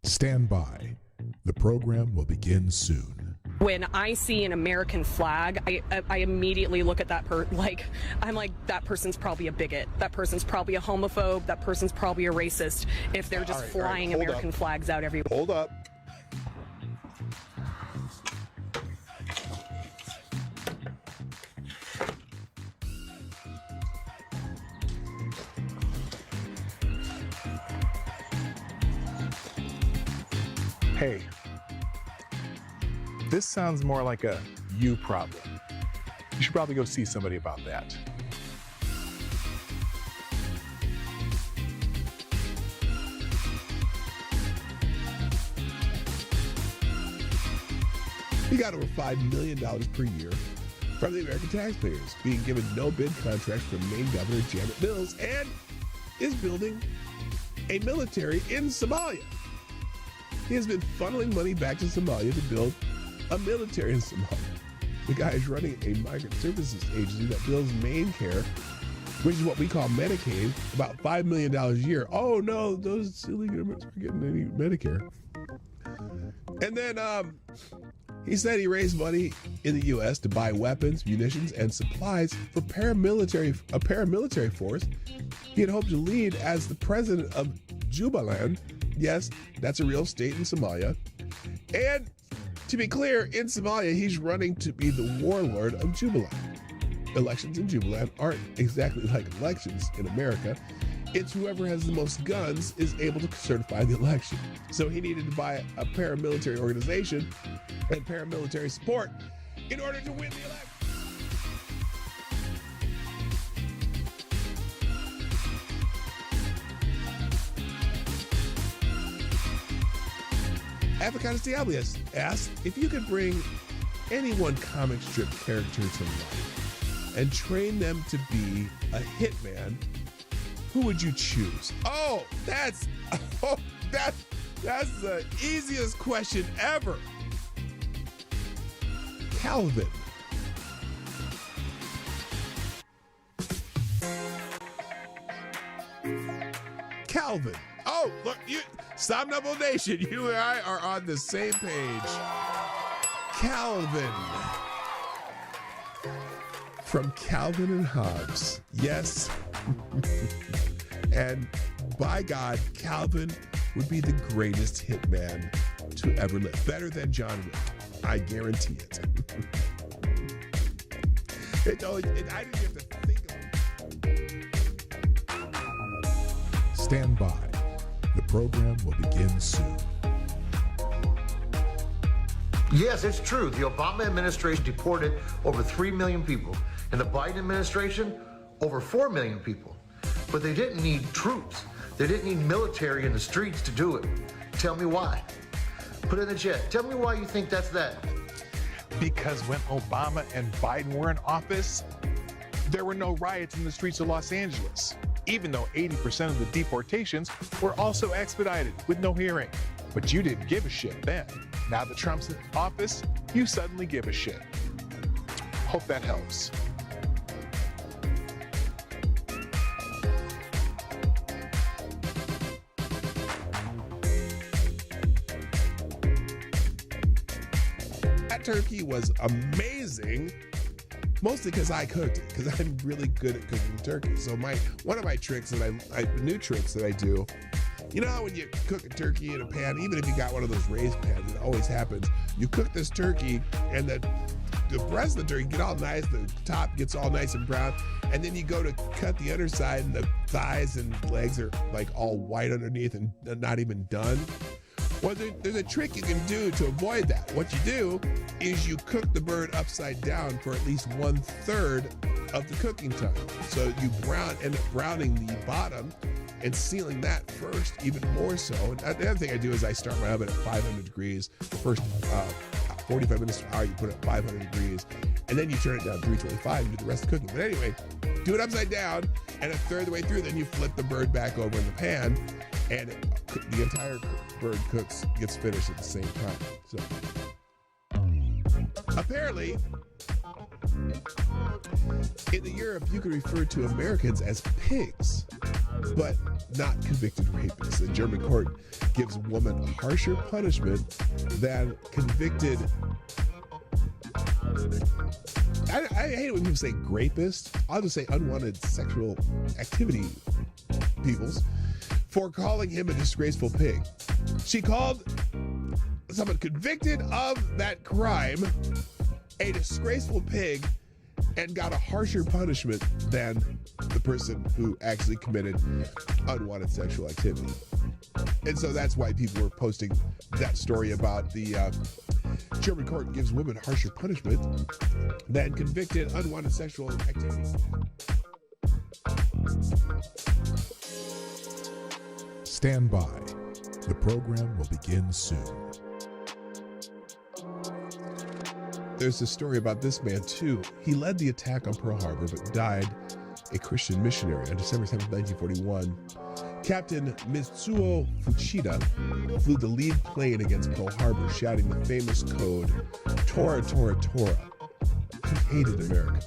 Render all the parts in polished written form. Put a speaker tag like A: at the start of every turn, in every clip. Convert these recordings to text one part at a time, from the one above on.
A: Stand by. The program will begin soon.
B: When I see an American flag, I immediately look at that I'm like, that person's probably a bigot. That person's probably a homophobe. That person's probably a racist if they're just flying American flags out everywhere.
A: Hold up.
C: Hey, this sounds more like a you problem. You should probably go see somebody about that.
D: He got over $5 million per year from the American taxpayers, being given no bid contracts from Maine Governor Janet Mills, and is building a military in Somalia. He has been funneling money back to Somalia to build a military in Somalia. The guy is running a migrant services agency that builds Maine Care, which is what we call Medicaid, about $5 million a year. Oh no, those illegal immigrants are getting any Medicare. And then he said he raised money in the U.S. to buy weapons, munitions, and supplies for a paramilitary force he had hoped to lead as the president of Jubaland. Yes, that's a real state in Somalia. And to be clear, in Somalia, he's running to be the warlord of Jubaland. Elections in Jubaland aren't exactly like elections in America. It's whoever has the most guns is able to certify the election. So he needed to buy a paramilitary organization and paramilitary support in order to win the election. Avocados Diablias asked if you could bring any one comic strip character to life and train them to be a hitman, who would you choose? That's the easiest question ever. Calvin. Calvin. Oh, look, Somnambule Nation, you and I are on the same page. Calvin. From Calvin and Hobbes. Yes. And by God, Calvin would be the greatest hitman to ever live. Better than John Wick. I guarantee it. I didn't have to think of it.
A: Stand by. The program will begin soon.
E: Yes, it's true. The Obama administration deported over 3 million people, and the Biden administration over 4 million people. But they didn't need troops. They didn't need military in the streets to do it. Tell me why. Put it in the chat. Tell me why you think that's that.
C: Because when Obama and Biden were in office, there were no riots in the streets of Los Angeles, even though 80% of the deportations were also expedited with no hearing. But you didn't give a shit then. Now that Trump's in office, you suddenly give a shit. Hope that helps.
D: That turkey was amazing, mostly because I cooked it, because I'm really good at cooking turkey. So one of my tricks new tricks that I do, you know how when you cook a turkey in a pan, even if you got one of those raised pans, it always happens, you cook this turkey and the breast of the turkey get all nice, the top gets all nice and brown, and then you go to cut the underside and the thighs and legs are like all white underneath and not even done. Well, there's a trick you can do to avoid that. What you do is you cook the bird upside down for at least 1/3 of the cooking time. So you end up browning the bottom and sealing that first, even more so. And the other thing I do is I start my oven at 500 degrees. The first 45 minutes to an hour, you put it at 500 degrees, and then you turn it down to 325 and do the rest of the cooking. But anyway, do it upside down, and 1/3 of the way through, then you flip the bird back over in the pan, and the entire bird gets finished at the same time. So apparently, in Europe, you can refer to Americans as pigs. but not convicted rapists. A German court gives woman harsher punishment than convicted. I hate it when people say rapist. I'll just say unwanted sexual activity peoples for calling him a disgraceful pig. She called someone convicted of that crime a disgraceful pig and got a harsher punishment than the person who actually committed unwanted sexual activity. And so that's why people were posting that story about the German court gives women harsher punishment than convicted unwanted sexual activity.
A: Stand by. The program will begin soon.
D: There's a story about this man, too. He led the attack on Pearl Harbor, but died a Christian missionary on December 7, 1941. Captain Mitsuo Fuchida flew the lead plane against Pearl Harbor, shouting the famous code, Tora, Tora, Tora. He hated America.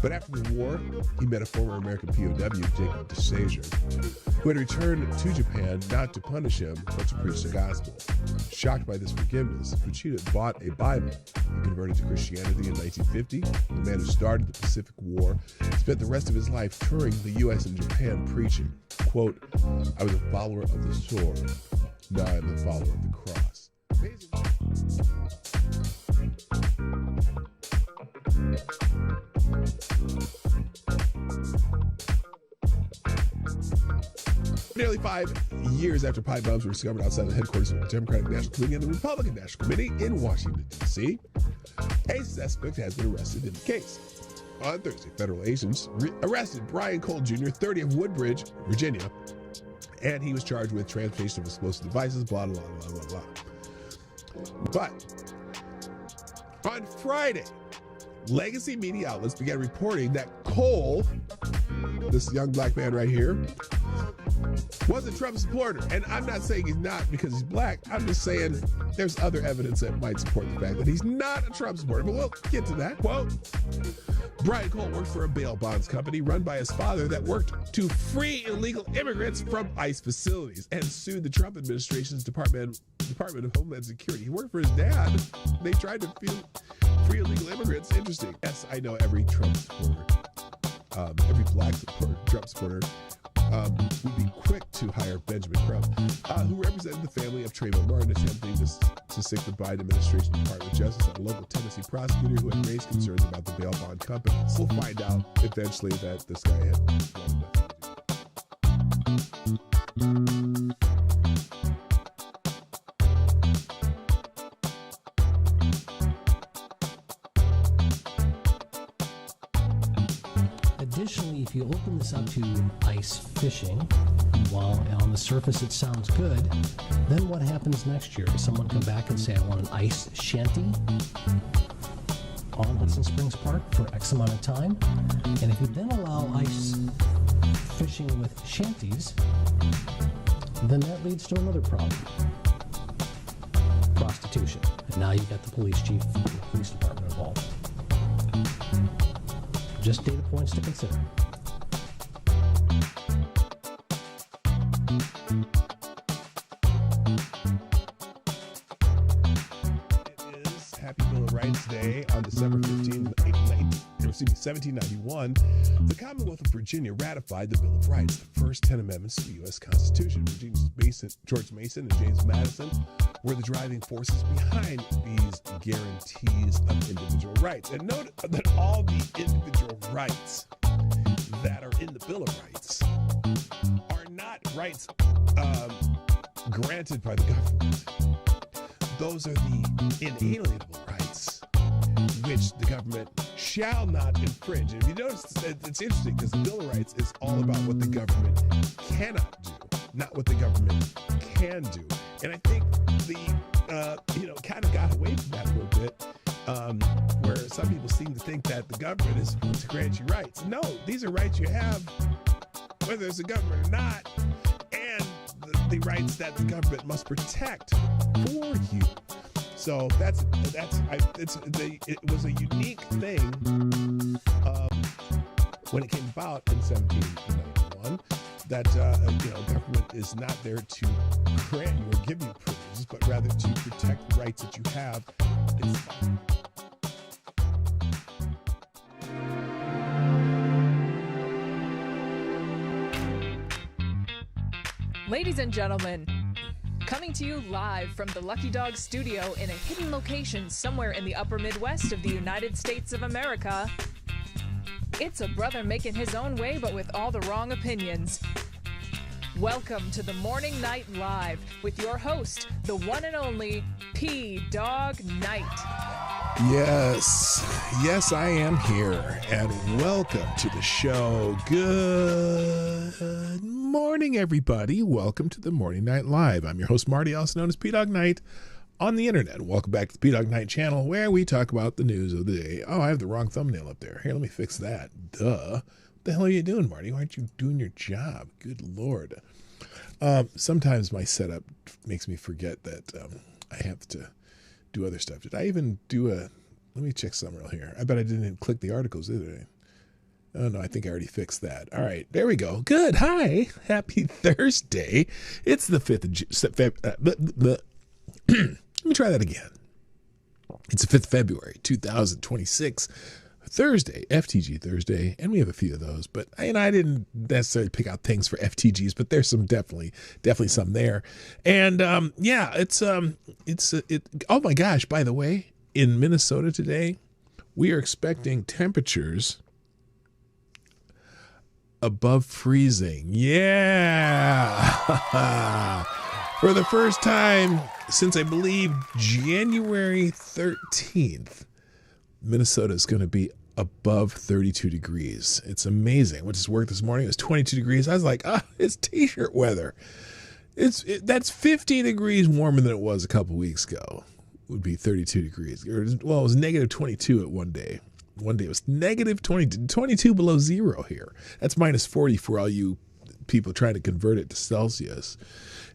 D: But after the war, he met a former American POW, Jacob DeSager, who had returned to Japan not to punish him, but to preach the gospel. Shocked by this forgiveness, Fuchida bought a Bible. He converted to Christianity in 1950. The man who started the Pacific War spent the rest of his life touring the U.S. and Japan preaching, quote, I was a follower of the sword. Now I'm a follower of the cross. Nearly 5 years after pipe bombs were discovered outside the headquarters of the Democratic National Committee and the Republican National Committee in Washington, D.C., a suspect has been arrested in the case. On Thursday, federal agents arrested Brian Cole Jr., 30 of Woodbridge, Virginia, and he was charged with transportation of explosive devices, blah, blah, blah, blah, blah. But on Friday, legacy media outlets began reporting that Cole, this young black man right here, was a Trump supporter. And I'm not saying he's not because he's black. I'm just saying there's other evidence that might support the fact that he's not a Trump supporter. But we'll get to that. Quote, Brian Cole worked for a bail bonds company run by his father that worked to free illegal immigrants from ICE facilities and sued the Trump administration's Department of Homeland Security. He worked for his dad. They tried to free illegal immigrants. Interesting. Yes, I know every Trump supporter, every black Trump supporter would be quick to hire Benjamin Crump, who represented the family of Trayvon Martin, attempting to stick the Biden administration Department of Justice on a local Tennessee prosecutor who had raised concerns about the bail bond companies. We'll find out eventually that this guy had wanted nothing to do.
F: Additionally, if you open this up to ice fishing, while on the surface it sounds good, then what happens next year? Does someone come back and say, I want an ice shanty on Hudson Springs Park for X amount of time? And if you then allow ice fishing with shanties, then that leads to another problem. Prostitution. And now you've got the police chief and the police department involved. Just data points to consider.
D: It is Happy Bill of Rights Day on December 1791. The Commonwealth of Virginia ratified the Bill of Rights, the first 10 amendments to the U.S. Constitution. George Mason and James Madison were the driving forces behind these guarantees of individual rights. And note that all the individual rights that are in the Bill of Rights are not rights granted by the government. Those are the inalienable rights which the government shall not infringe. And if you notice, it's interesting because the Bill of Rights is all about what the government cannot do, not what the government can do. And I think the kind of got away from that a little bit, where some people seem to think that the government is going to grant you rights. No, these are rights you have, whether it's a government or not, and the rights that the government must protect for you. So it was a unique thing when it came about in 1791. one, that government is not there to grant you or give you privileges, but rather to protect the rights that you have.
G: Ladies and gentlemen, coming to you live from the Lucky Dog studio in a hidden location somewhere in the upper Midwest of the United States of America, it's a brother making his own way but with all the wrong opinions. Welcome to the Morning Night Live with your host, the one and only PDawgKnight.
D: Yes, I am here, and welcome to the show. Good morning, everybody. Welcome to the Morning Night Live. I'm your host, Marty, also known as PDawgKnight on the internet. Welcome back to the Dawg Knight Channel, where we talk about the news of the day. Oh, I have the wrong thumbnail up there. Here, let me fix that. Duh. What the hell are you doing, Marty? Why aren't you doing your job? Good Lord. Sometimes my setup makes me forget that I have to do other stuff. Did I even do let me check something real here. I bet I didn't even click the articles, did I? Oh, no, I think I already fixed that. All right, there we go. Good. Hi. Happy Thursday. It's the 5th of February. Let me try that again. It's the 5th of February, 2026. Thursday, FTG Thursday, and we have a few of those, but I didn't necessarily pick out things for FTGs, but there's some definitely some there. And oh my gosh, by the way, in Minnesota today, we are expecting temperatures above freezing. Yeah. For the first time since I believe January 13th, Minnesota is going to be above 32 degrees. It's amazing. Went to work this morning. It was 22 degrees. I was like, it's t-shirt weather. That's 15 degrees warmer than it was a couple weeks ago. Would be 32 degrees. Well, it was negative 22 at one day. One day it was negative 22 below zero here. That's minus 40 for all you people trying to convert it to Celsius.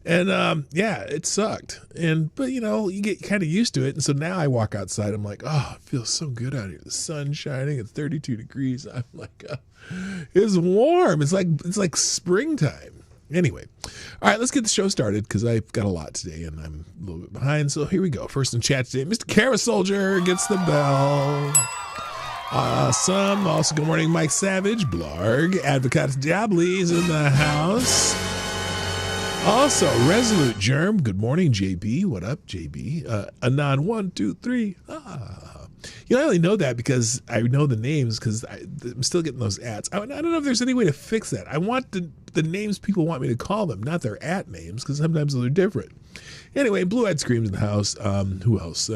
D: And it sucked. But you get kind of used to it. And so now I walk outside. I'm like, it feels so good out here. The sun's shining. It's 32 degrees. I'm like, it's warm. It's like springtime. Anyway, all right, let's get the show started because I've got a lot today and I'm a little bit behind. So here we go. First in chat today, Mr. Kara Soldier gets the bell. Awesome. Also, good morning, Mike Savage, Blarg, Advocatus Diablis in the house. Also, Resolute Germ, good morning, JB. What up, JB? Anon 1, 2, 3. I only know that because I know the names because I'm still getting those ads. I don't know if there's any way to fix that. I want the names people want me to call them, not their at names, because sometimes those are different. Anyway, Blue Eyed Screams in the house. Who else?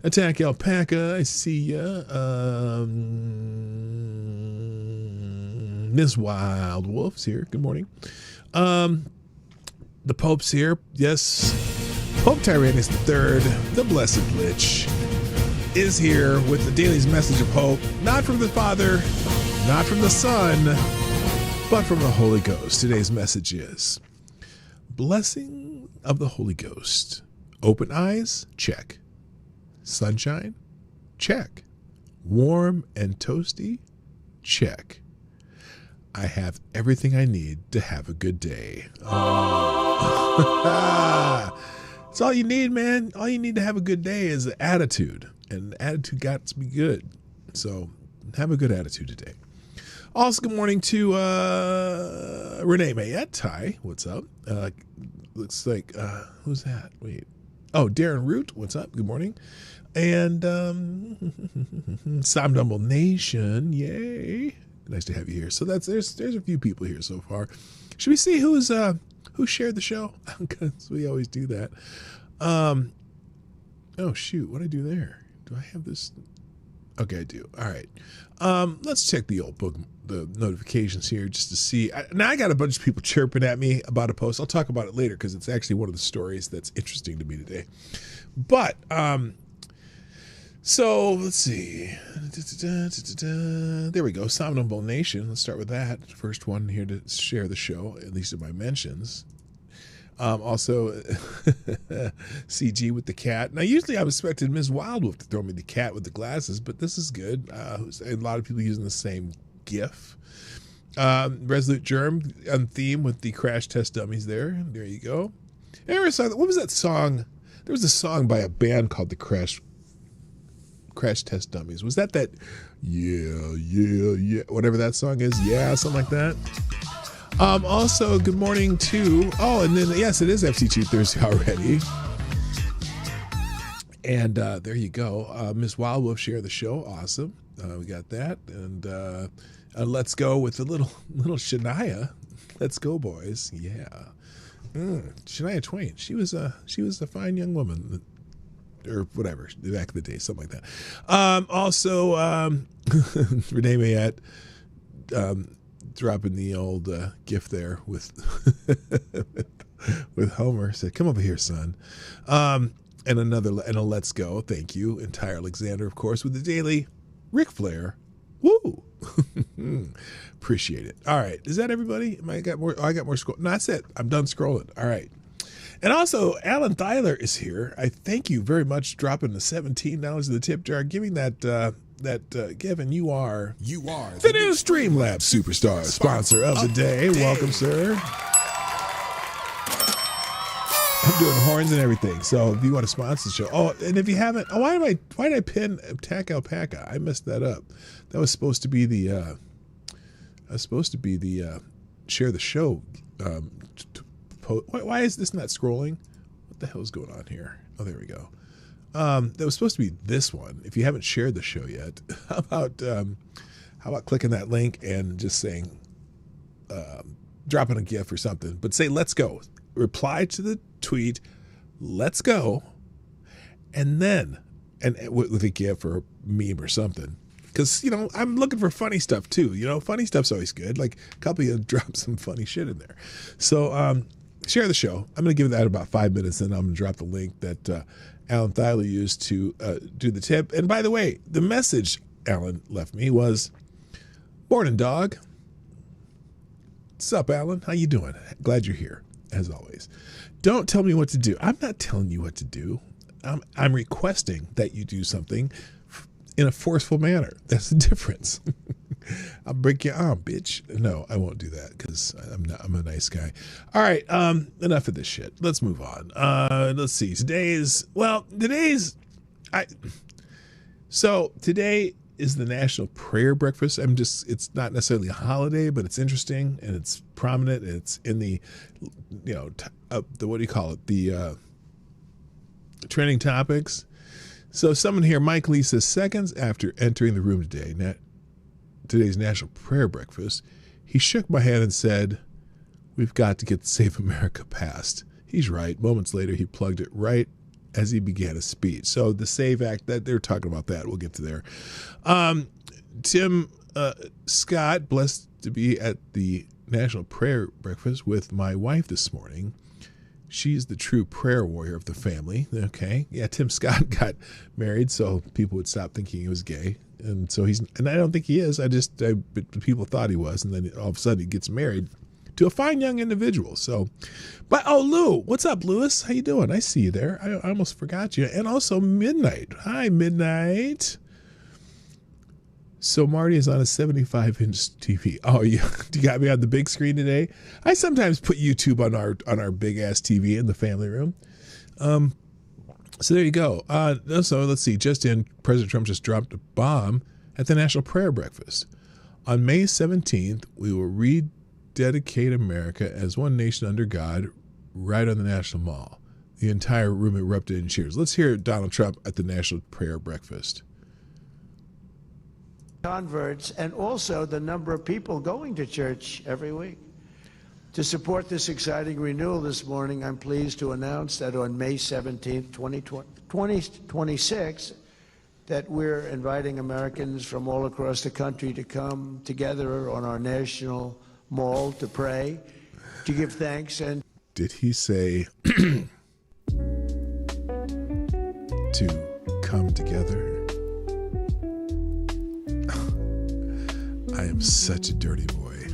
D: Attack Alpaca. I see ya. Miss Wild Wolf's here. Good morning. The Pope's here. Yes. Pope Tyrannus III, the Blessed Lich, is here with the daily's message of hope. Not from the Father, not from the Son, but from the Holy Ghost. Today's message is blessing of the Holy Ghost. Open eyes? Check. Sunshine? Check. Warm and toasty? Check. I have everything I need to have a good day. It's all you need, man. All you need to have a good day is the attitude. And the attitude got to be good. So have a good attitude today. Also, good morning to Renee Mayette. Hi, what's up? Looks like, who's that? Wait. Oh, Darren Root, what's up? Good morning. And Sam Dumble Nation, yay. Nice to have you here. So there's a few people here so far. Should we see who shared the show? Because we always do that. Oh shoot, what did I do there? Do I have this? Okay, I do. All right. Let's check the notifications here just to see. Now I got a bunch of people chirping at me about a post. I'll talk about it later because it's actually one of the stories that's interesting to me today. But so let's see. There we go. Somnambule Nation. Let's start with that. First one here to share the show, at least in my mentions. Also, CG with the cat. Now, usually I was expecting Ms. Wildwolf to throw me the cat with the glasses, but this is good. A lot of people using the same GIF. Resolute Germ on theme with the crash test dummies there. There you go. What was that song? There was a song by a band called the Crash Test Dummies. Was that yeah, whatever that song is? Yeah, something like that. Also, good morning to, and then, yes, it is FC Cheat Thursday already. And there you go. Miss Wild Wolf share the show. Awesome. We got that. And let's go with the little Shania. Let's go, boys. Yeah. Shania Twain. She was a fine young woman. Or whatever, back in the day, something like that. Also, Renee Mayette dropping the old gift there with with Homer. Said, "Come over here, son." And a let's go. Thank you, and Ty Alexander, of course, with the daily Ric Flair. Woo! Appreciate it. All right, is that everybody? I got more scroll. No, that's it. I'm done scrolling. All right. And also, Alan Thyler is here. I thank you very much dropping the $17 of the tip jar, giving that Kevin, you are the new Streamlabs Superstar sponsor of the day. Welcome, sir. I'm doing horns and everything, so if you want to sponsor the show. Oh, and if you haven't, why did I pin Attack Alpaca? I messed that up. That was supposed to be the share the show. Why is this not scrolling? What the hell is going on here? Oh, there we go. That was supposed to be this one. If you haven't shared the show yet, how about clicking that link and just saying, dropping a GIF or something, but say, let's go. Reply to the tweet, let's go. And then, with a GIF or a meme or something. Because, I'm looking for funny stuff too. Funny stuff's always good. Like a couple of you dropped some funny shit in there. So, share the show. I'm going to give that about 5 minutes, and I'm going to drop the link that Alan Thyler used to do the tip. And by the way, the message Alan left me was, "Morning, dog." What's up, Alan? How you doing? Glad you're here, as always. Don't tell me what to do. I'm not telling you what to do. I'm requesting that you do something in a forceful manner. That's the difference. I'll break your arm, bitch. No, I won't do that because I'm a nice guy. All right, enough of this shit. Let's move on. Let's see. Today is the National Prayer Breakfast. It's not necessarily a holiday, but it's interesting and it's prominent. And it's in the, what do you call it? The trending topics. So someone here, Mike Lee, says, seconds after entering the room today's National Prayer Breakfast, he shook my hand and said, "We've got to get the Save America passed." He's right. Moments later, he plugged it right as he began his speech. So the SAVE Act, that they're talking about that. We'll get to there. Tim Scott, blessed to be at the National Prayer Breakfast with my wife this morning. She's the true prayer warrior of the family. Okay. Yeah, Tim Scott got married, so people would stop thinking he was gay. And so and I don't think he is. People thought he was. And then all of a sudden he gets married to a fine young individual. So, Lou, what's up, Lewis? How you doing? I see you there. I almost forgot you. And also Midnight. Hi, Midnight. So Marty is on a 75-inch TV. Oh, you got me on the big screen today? I sometimes put YouTube on our big-ass TV in the family room. So there you go. So let's see. Just in, President Trump just dropped a bomb at the National Prayer Breakfast. On May 17th, we will rededicate America as one nation under God right on the National Mall. The entire room erupted in cheers. Let's hear Donald Trump at the National Prayer Breakfast.
H: Converts, and also the number of people going to church every week. To support this exciting renewal this morning, I'm pleased to announce that on May 17th, 2026, that we're inviting Americans from all across the country to come together on our national mall to pray, to give thanks, and...
D: Did he say to come together? I am such a dirty boy.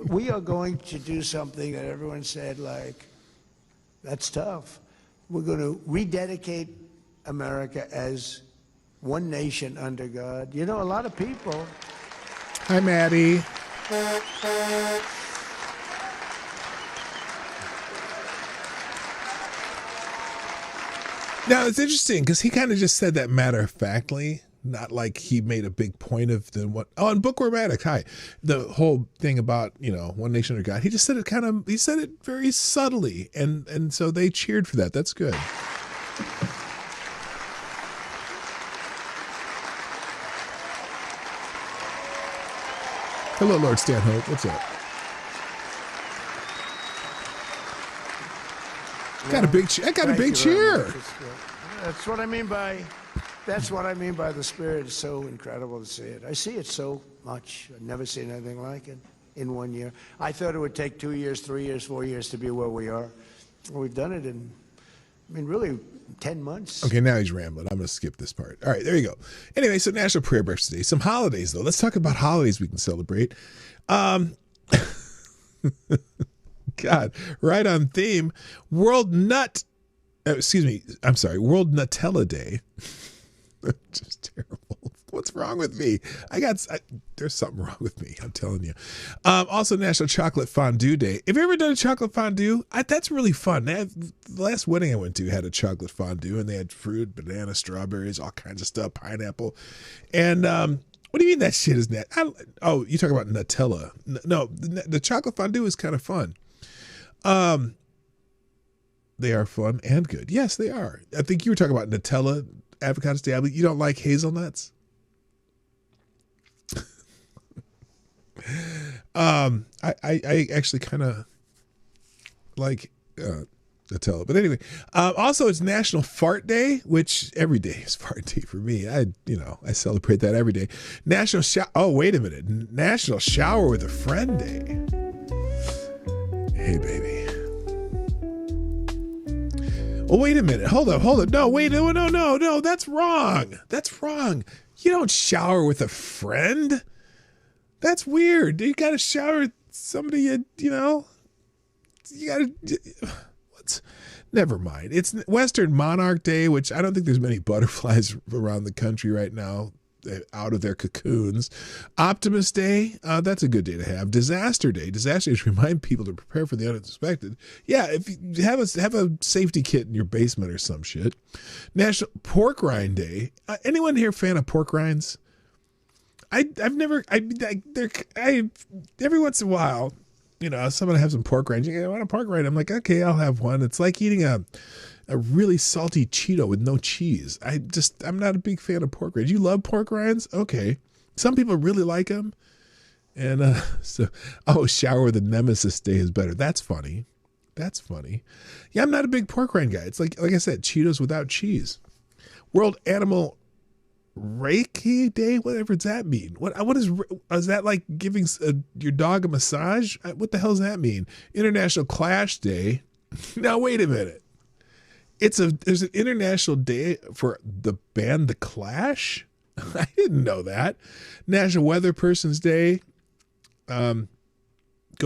H: We are going to do something that everyone said, like, that's tough. We're going to rededicate America as one nation under God. A lot of people...
D: Hi, Maddie. Now, it's interesting because he kind of just said that matter-of-factly, not like he made a big point of the what. Oh, and Bookwormatic, hi. The whole thing about, One Nation Under God. He just said it he said it very subtly, and so they cheered for that. That's good. Hello, Lord Stanhope. What's up? Got a big cheer.
H: That's what I mean by the spirit. It's so incredible to see it. I see it so much. I've never seen anything like it in 1 year. I thought it would take 2 years, 3 years, 4 years to be where we are. We've done it in, really 10 months.
D: Okay, now he's rambling. I'm going to skip this part. All right, there you go. Anyway, so National Prayer Breakfast Day. Some holidays, though. Let's talk about holidays we can celebrate. God, right on theme. World Nutella Day. Just terrible. What's wrong with me? There's something wrong with me. I'm telling you. Also, National Chocolate Fondue Day. Have you ever done a chocolate fondue? That's really fun. The last wedding I went to had a chocolate fondue, and they had fruit, banana, strawberries, all kinds of stuff, pineapple. And what do you mean that shit is you talk about Nutella? No, the chocolate fondue is kind of fun. They are fun and good. Yes, they are. I think you were talking about Nutella, avocado stably. You don't like hazelnuts? I actually kind of like Nutella, but anyway. Also, it's National Fart Day, which every day is Fart Day for me. I celebrate that every day. National Shower with a Friend Day. Hey, baby. Oh, wait a minute. Hold up. No, wait. No. That's wrong. You don't shower with a friend. That's weird. You got to shower with somebody, you got to, never mind. It's Western Monarch Day, which I don't think there's many butterflies around the country right now out of their cocoons. Optimist Day, that's a good day to have. Disaster days remind people to prepare for the unexpected. Yeah, if you have a safety kit in your basement or some shit. National Pork Rind Day. Anyone here fan of pork rinds? Every once in a while, someone have some pork rinds. I want a pork rind. I'm like, okay, I'll have one. It's like eating a really salty Cheeto with no cheese. I'm not a big fan of pork rinds. You love pork rinds? Okay. Some people really like them. And shower with a Nemesis Day is better. That's funny. Yeah, I'm not a big pork rind guy. It's like I said, Cheetos without cheese. World Animal Reiki Day? Whatever does that mean? What is that, like giving your dog a massage? What the hell does that mean? International Clash Day. Now, wait a minute. There's an international day for the band The Clash? I didn't know that. National Weather Person's Day. Go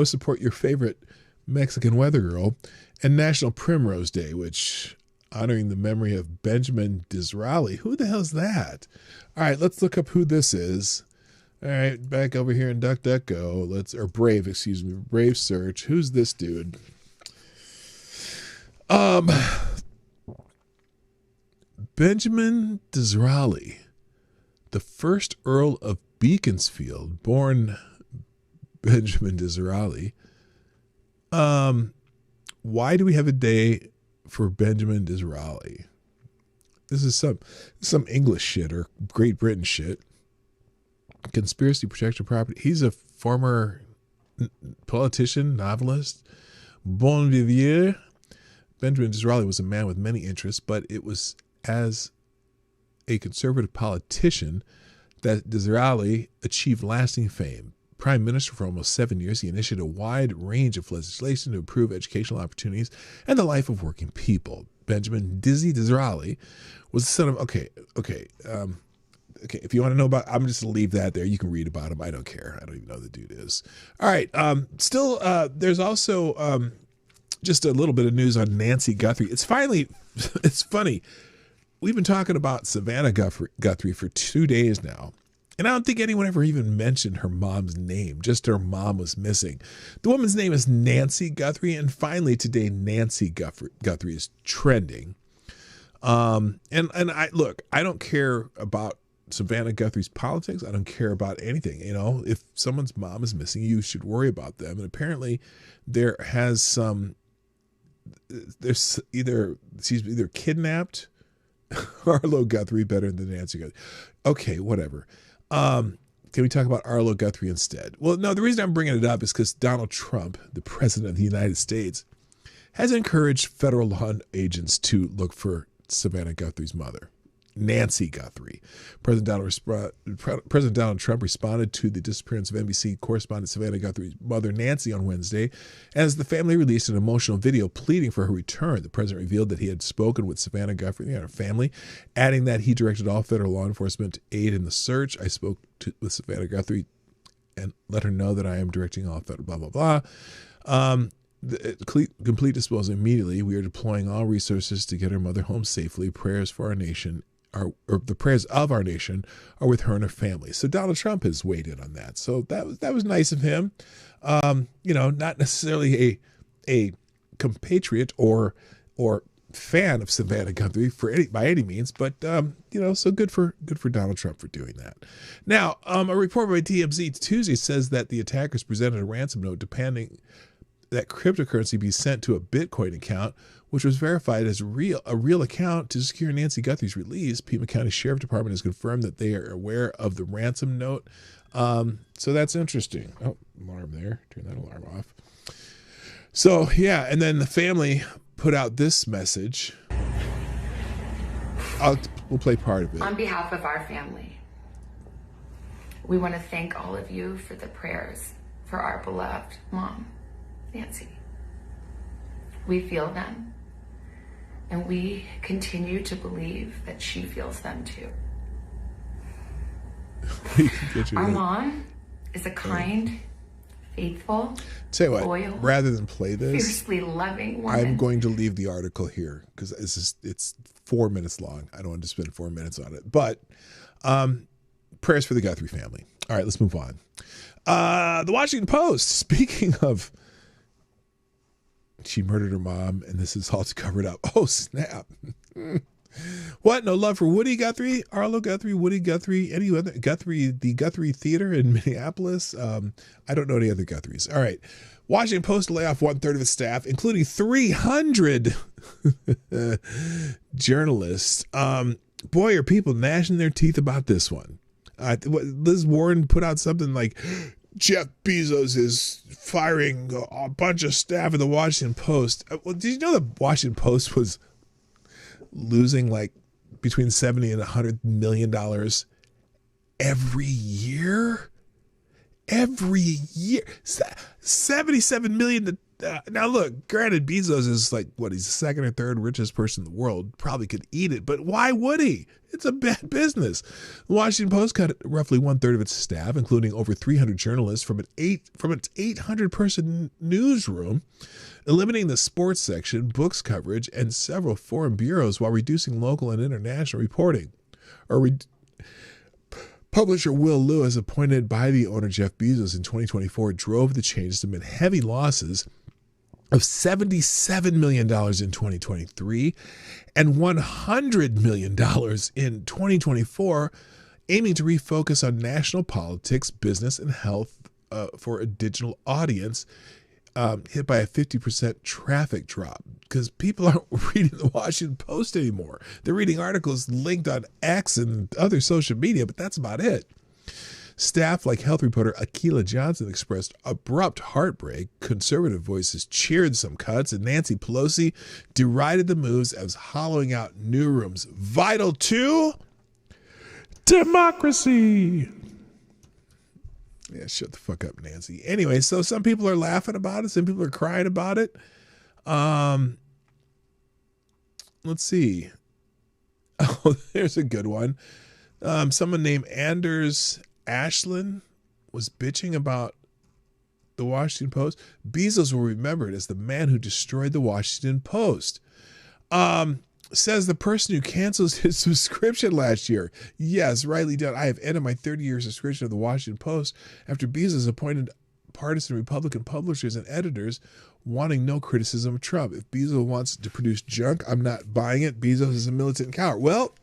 D: support your favorite Mexican weather girl. And National Primrose Day, which honoring the memory of Benjamin Disraeli. Who the hell's that? All right, let's look up who this is. All right, back over here in DuckDuckGo. Brave search. Who's this dude? Benjamin Disraeli, the first Earl of Beaconsfield, born Benjamin Disraeli. Why do we have a day for Benjamin Disraeli? This is some English shit or Great Britain shit. Conspiracy, protection, property. He's a former politician, novelist. Bon vivant. Benjamin Disraeli was a man with many interests, but it was as a conservative politician that Disraeli achieved lasting fame. Prime Minister for almost 7 years, he initiated a wide range of legislation to improve educational opportunities and the life of working people. Benjamin Dizzy Disraeli was the son of, okay, if you want to know about, I'm just going to leave that there. You can read about him. I don't care. I don't even know who the dude is. All right. There's also just a little bit of news on Nancy Guthrie. It's funny. We've been talking about Savannah Guthrie for 2 days now. And I don't think anyone ever even mentioned her mom's name. Just her mom was missing. The woman's name is Nancy Guthrie. And finally today, Nancy Guthrie is trending. And I look, I don't care about Savannah Guthrie's politics. I don't care about anything. You know, if someone's mom is missing, you should worry about them. And apparently there's either she's either kidnapped Arlo Guthrie better than Nancy Guthrie. Okay, whatever. Can we talk about Arlo Guthrie instead? Well, no, the reason I'm bringing it up is because Donald Trump, the president of the United States, has encouraged federal law agents to look for Savannah Guthrie's mother, Nancy Guthrie. President Donald Trump responded to the disappearance of NBC correspondent Savannah Guthrie's mother, Nancy, on Wednesday, as the family released an emotional video pleading for her return. The president revealed that he had spoken with Savannah Guthrie and her family, adding that he directed all federal law enforcement to aid in the search. I spoke with Savannah Guthrie and let her know that I am directing all federal blah, blah, blah. The complete disposal immediately. We are deploying all resources to get her mother home safely. Prayers for our nation or the prayers of our nation are with her and her family. So Donald Trump has weighed in on that. So that was nice of him. Not necessarily a compatriot or fan of Savannah Guthrie by any means, but so good for Donald Trump for doing that. Now, a report by TMZ Tuesday says that the attackers presented a ransom note demanding that cryptocurrency be sent to a Bitcoin account, which was verified as a real account to secure Nancy Guthrie's release. Pima County Sheriff Department has confirmed that they are aware of the ransom note. So that's interesting. Oh, alarm there. Turn that alarm off. So, yeah, and then the family put out this message. We'll play part of it.
I: On behalf of our family, we want to thank all of you for the prayers for our beloved mom, Nancy. We feel them, and we continue to believe that she feels them too. Our mom is a kind, faithful,
D: tell you what,
I: loyal,
D: rather than play this,
I: fiercely loving woman.
D: I'm going to leave the article here because it's 4 minutes long. I don't want to spend 4 minutes on it. But prayers for the Guthrie family. All right, let's move on. The Washington Post, speaking of she murdered her mom and this is all covered up. Oh, snap. What? No love for Woody Guthrie, Arlo Guthrie, Woody Guthrie, any other Guthrie, the Guthrie Theater in Minneapolis. I don't know any other Guthries. All right. Washington Post to lay off 1/3 of its staff, including 300 journalists. Boy, are people gnashing their teeth about this one. Liz Warren put out something like, Jeff Bezos is firing a bunch of staff at the Washington Post. Well, did you know the Washington Post was losing like between $70 and $100 million every year? Every year. 77 million. Now look, granted, Bezos is like, he's the second or third richest person in the world, probably could eat it, but why would he? It's a bad business. The Washington Post cut roughly 1/3 of its staff, including over 300 journalists from its 800-person newsroom, eliminating the sports section, books coverage, and several foreign bureaus while reducing local and international reporting. Publisher Will Lewis, appointed by the owner Jeff Bezos in 2024, drove the changes amid heavy losses of $77 million in 2023 and $100 million in 2024, aiming to refocus on national politics, business, and health for a digital audience hit by a 50% traffic drop because people aren't reading the Washington Post anymore. They're reading articles linked on X and other social media, but that's about it. Staff like health reporter Akila Johnson expressed abrupt heartbreak. Conservative voices cheered some cuts, and Nancy Pelosi derided the moves as hollowing out newsrooms vital to democracy. Yeah, shut the fuck up, Nancy. Anyway, so some people are laughing about it. Some people are crying about it. Let's see. Oh, there's a good one. Someone named Anders Ashland was bitching about the Washington Post. Bezos will remember it as the man who destroyed the Washington Post. says the person who cancels his subscription last year. Yes, rightly done. I have ended my 30-year subscription of the Washington Post after Bezos appointed partisan Republican publishers and editors wanting no criticism of Trump. If Bezos wants to produce junk, I'm not buying it. Bezos is a militant coward. Well,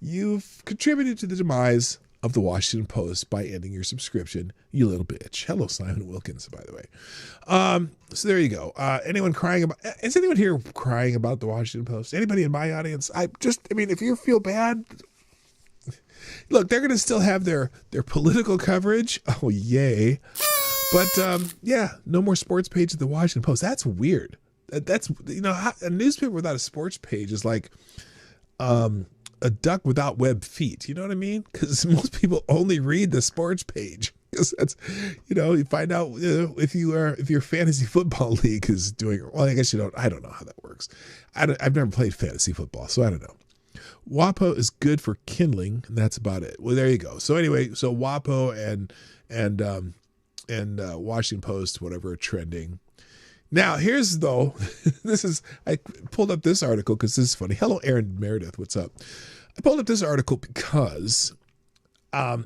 D: you've contributed to the demise of the Washington Post by ending your subscription, you little bitch. Hello, Simon Wilkins, by the way. So there you go. Anyone crying about? Is anyone here crying about the Washington Post? Anybody in my audience? I mean, if you feel bad, look, they're going to still have their political coverage. Oh, yay! But yeah, no more sports page at the Washington Post. That's weird. That's, you know, a newspaper without a sports page is like a duck without webbed feet. You know what I mean? Because most people only read the sports page. Because that's, you know, you find out, you know, if your fantasy football league is doing, well, I guess you don't. I don't know how that works. I've never played fantasy football, so I don't know. WAPO is good for kindling, and that's about it. Well, there you go. So anyway, so WAPO and Washington Post, whatever, are trending. Now, here's, though, I pulled up this article because this is funny. Hello, Aaron Meredith. What's up? I pulled up this article because I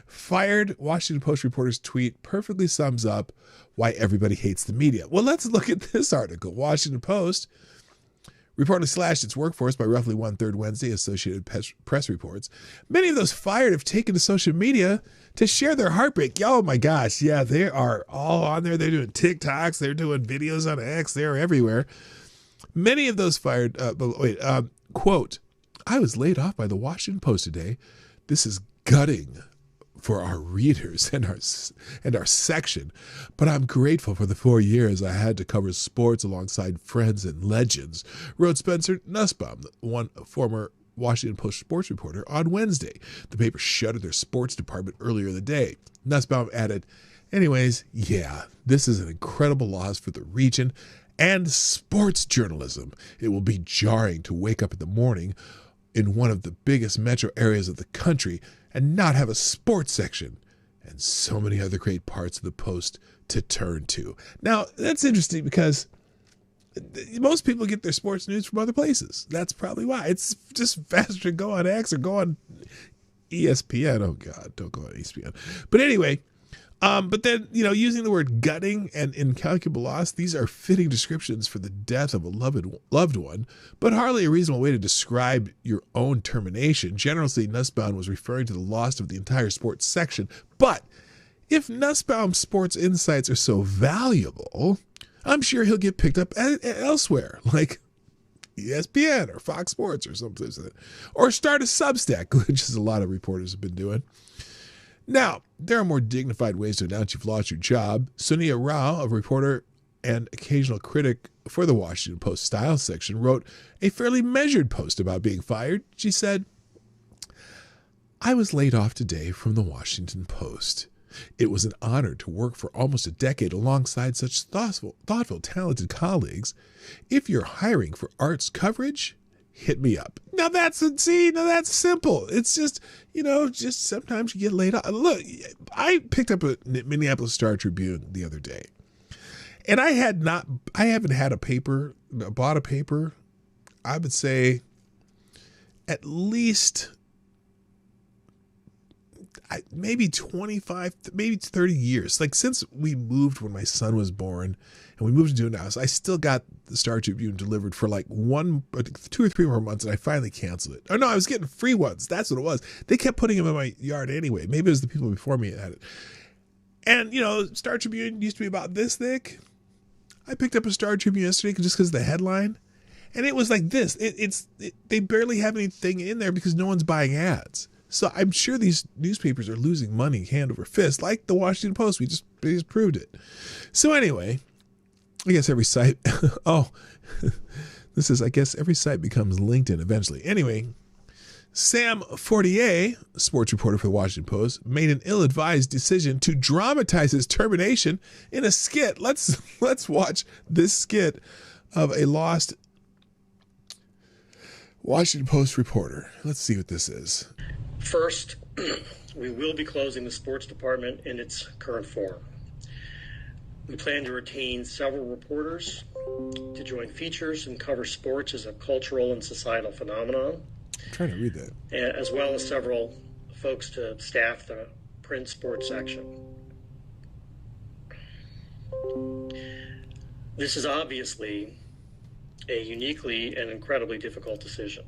D: fired Washington Post reporter's tweet perfectly sums up why everybody hates the media. Well, let's look at this article. Washington Post reportedly slashed its workforce by roughly 1/3 Wednesday, Associated Press reports. Many of those fired have taken to social media to share their heartbreak. Oh my gosh, yeah, they are all on there. They're doing TikToks, they're doing videos on X, they're everywhere. Many of those fired, quote, I was laid off by the Washington Post today. This is gutting for our readers and our section, but I'm grateful for the 4 years I had to cover sports alongside friends and legends, wrote Spencer Nussbaum, one former Washington Post sports reporter, on Wednesday. The paper shuttered their sports department earlier in the day. Nussbaum added, anyways, yeah, this is an incredible loss for the region and sports journalism. It will be jarring to wake up in the morning in one of the biggest metro areas of the country and not have a sports section and so many other great parts of the Post to turn to. Now, that's interesting because most people get their sports news from other places. That's probably why. It's just faster to go on X or go on ESPN. Oh, God, don't go on ESPN. But anyway, but then, you know, using the word gutting and incalculable loss, these are fitting descriptions for the death of a loved one, but hardly a reasonable way to describe your own termination. Generally, Nussbaum was referring to the loss of the entire sports section. But if Nussbaum's sports insights are so valuable, I'm sure he'll get picked up elsewhere, like ESPN or Fox Sports or something, or start a Substack, which is a lot of reporters have been doing. Now, there are more dignified ways to announce you've lost your job. Sonia Rao, a reporter and occasional critic for the Washington Post style section, wrote a fairly measured post about being fired. She said, I was laid off today from the Washington Post. It was an honor to work for almost a decade alongside such thoughtful, talented colleagues. If you're hiring for arts coverage, hit me up. Now that's simple. It's just, you know, just sometimes you get laid off. Look, I picked up a Minneapolis Star Tribune the other day, and I haven't bought a paper, I would say at least maybe 25, maybe 30 years. Like since we moved when my son was born and we moved into a house, I still got the Star Tribune delivered for like 2 or 3 more months, and I finally canceled it. Oh no, I was getting free ones. That's what it was. They kept putting them in my yard anyway. Maybe it was the people before me that had it. And you know, Star Tribune used to be about this thick. I picked up a Star Tribune yesterday just because of the headline, and it was like this. They barely have anything in there because no one's buying ads. So I'm sure these newspapers are losing money hand over fist, like the Washington Post. We just proved it. So anyway, I guess every site, I guess every site becomes LinkedIn eventually. Anyway, Sam Fortier, sports reporter for the Washington Post, made an ill-advised decision to dramatize his termination in a skit. Let's watch this skit of a lost Washington Post reporter. Let's see what this is.
J: First, we will be closing the sports department in its current form. We plan to retain several reporters to join features and cover sports as a cultural and societal phenomenon.
D: I'm trying to read that.
J: As well as several folks to staff the print sports section. This is obviously a uniquely and incredibly difficult decision.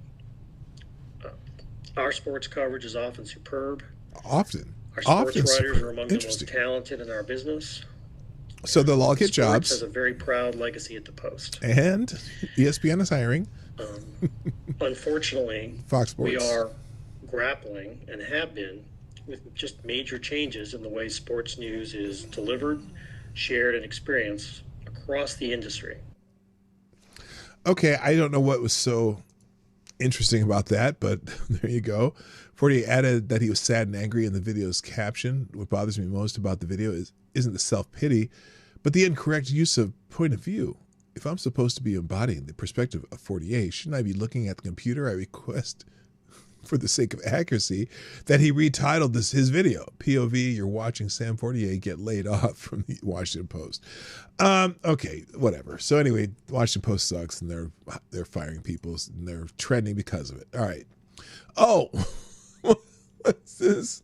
J: Our sports coverage is often superb.
D: Often.
J: Our sports writers
D: superb.
J: are among the most talented in our business.
D: So they'll all get
J: Sports
D: jobs.
J: has a very proud legacy at the Post.
D: And ESPN is hiring.
J: Unfortunately,
D: Fox Sports.
J: we are grappling and have been with just major changes in the way sports news is delivered, shared, and experienced across the industry.
D: Okay, I don't know what was so interesting about that, but there you go. 48 added that he was sad and angry in the video's caption. What bothers me most about the video isn't the self-pity, but the incorrect use of point of view. If I'm supposed to be embodying the perspective of 48, shouldn't I be looking at the computer? I request, for the sake of accuracy, that he retitled his video. POV, you're watching Sam 48 get laid off from the Washington Post. Okay, whatever. So anyway, Washington Post sucks, and they're firing people, and they're trending because of it. All right. Oh, what's this?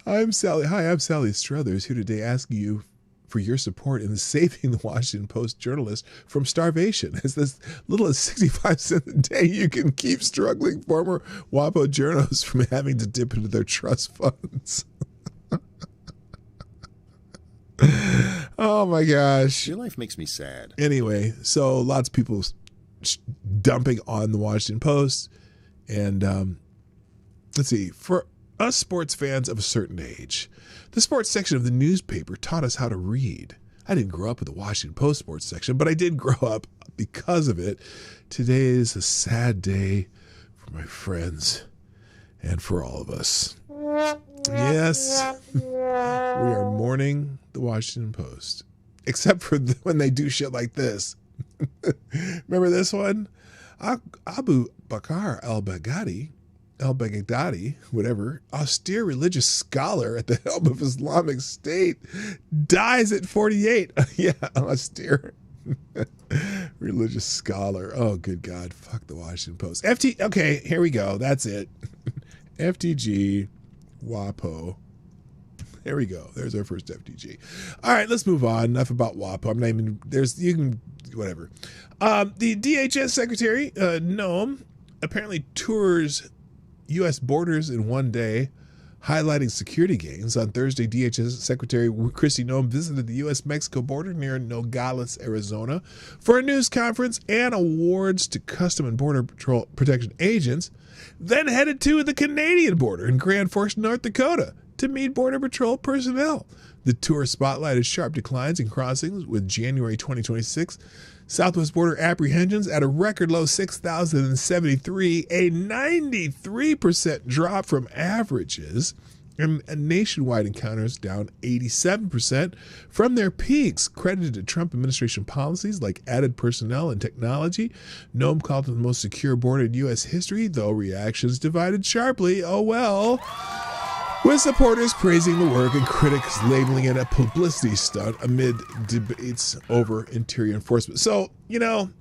D: Hi, I'm Sally Struthers, here today asking you for your support in saving the Washington Post journalist from starvation. As little as 65 cents a day, you can keep struggling former WAPO journalists from having to dip into their trust funds. Oh my gosh.
K: Your life makes me sad.
D: Anyway, so lots of people dumping on the Washington Post. And let's see, for us sports fans of a certain age, the sports section of the newspaper taught us how to read. I didn't grow up with the Washington Post sports section, but I did grow up because of it. Today is a sad day for my friends and for all of us. Yes, we are mourning the Washington Post, except for when they do shit like this. Remember this one? Abu Bakr al-Baghdadi, whatever, austere religious scholar at the helm of Islamic State, dies at 48. Yeah, austere religious scholar. Oh, good God. Fuck the Washington Post. Okay, here we go. That's it. FTG, WAPO. There we go. There's our first FTG. All right, let's move on. Enough about WAPO. I'm not even, whatever. The DHS Secretary, Noam, apparently tours U.S. borders in one day, highlighting security gains. On Thursday, DHS Secretary Kristi Noem visited the U.S.-Mexico border near Nogales, Arizona, for a news conference and awards to Custom and Border Patrol Protection agents, then headed to the Canadian border in Grand Forks, North Dakota, to meet Border Patrol personnel. The tour spotlighted sharp declines in crossings, with January 2026 Southwest border apprehensions at a record low 6,073, a 93% drop from averages, and nationwide encounters down 87% from their peaks, credited to Trump administration policies like added personnel and technology. Noem called it the most secure border in U.S. history, though reactions divided sharply. Oh well. With supporters praising the work and critics labeling it a publicity stunt amid debates over interior enforcement. So, look,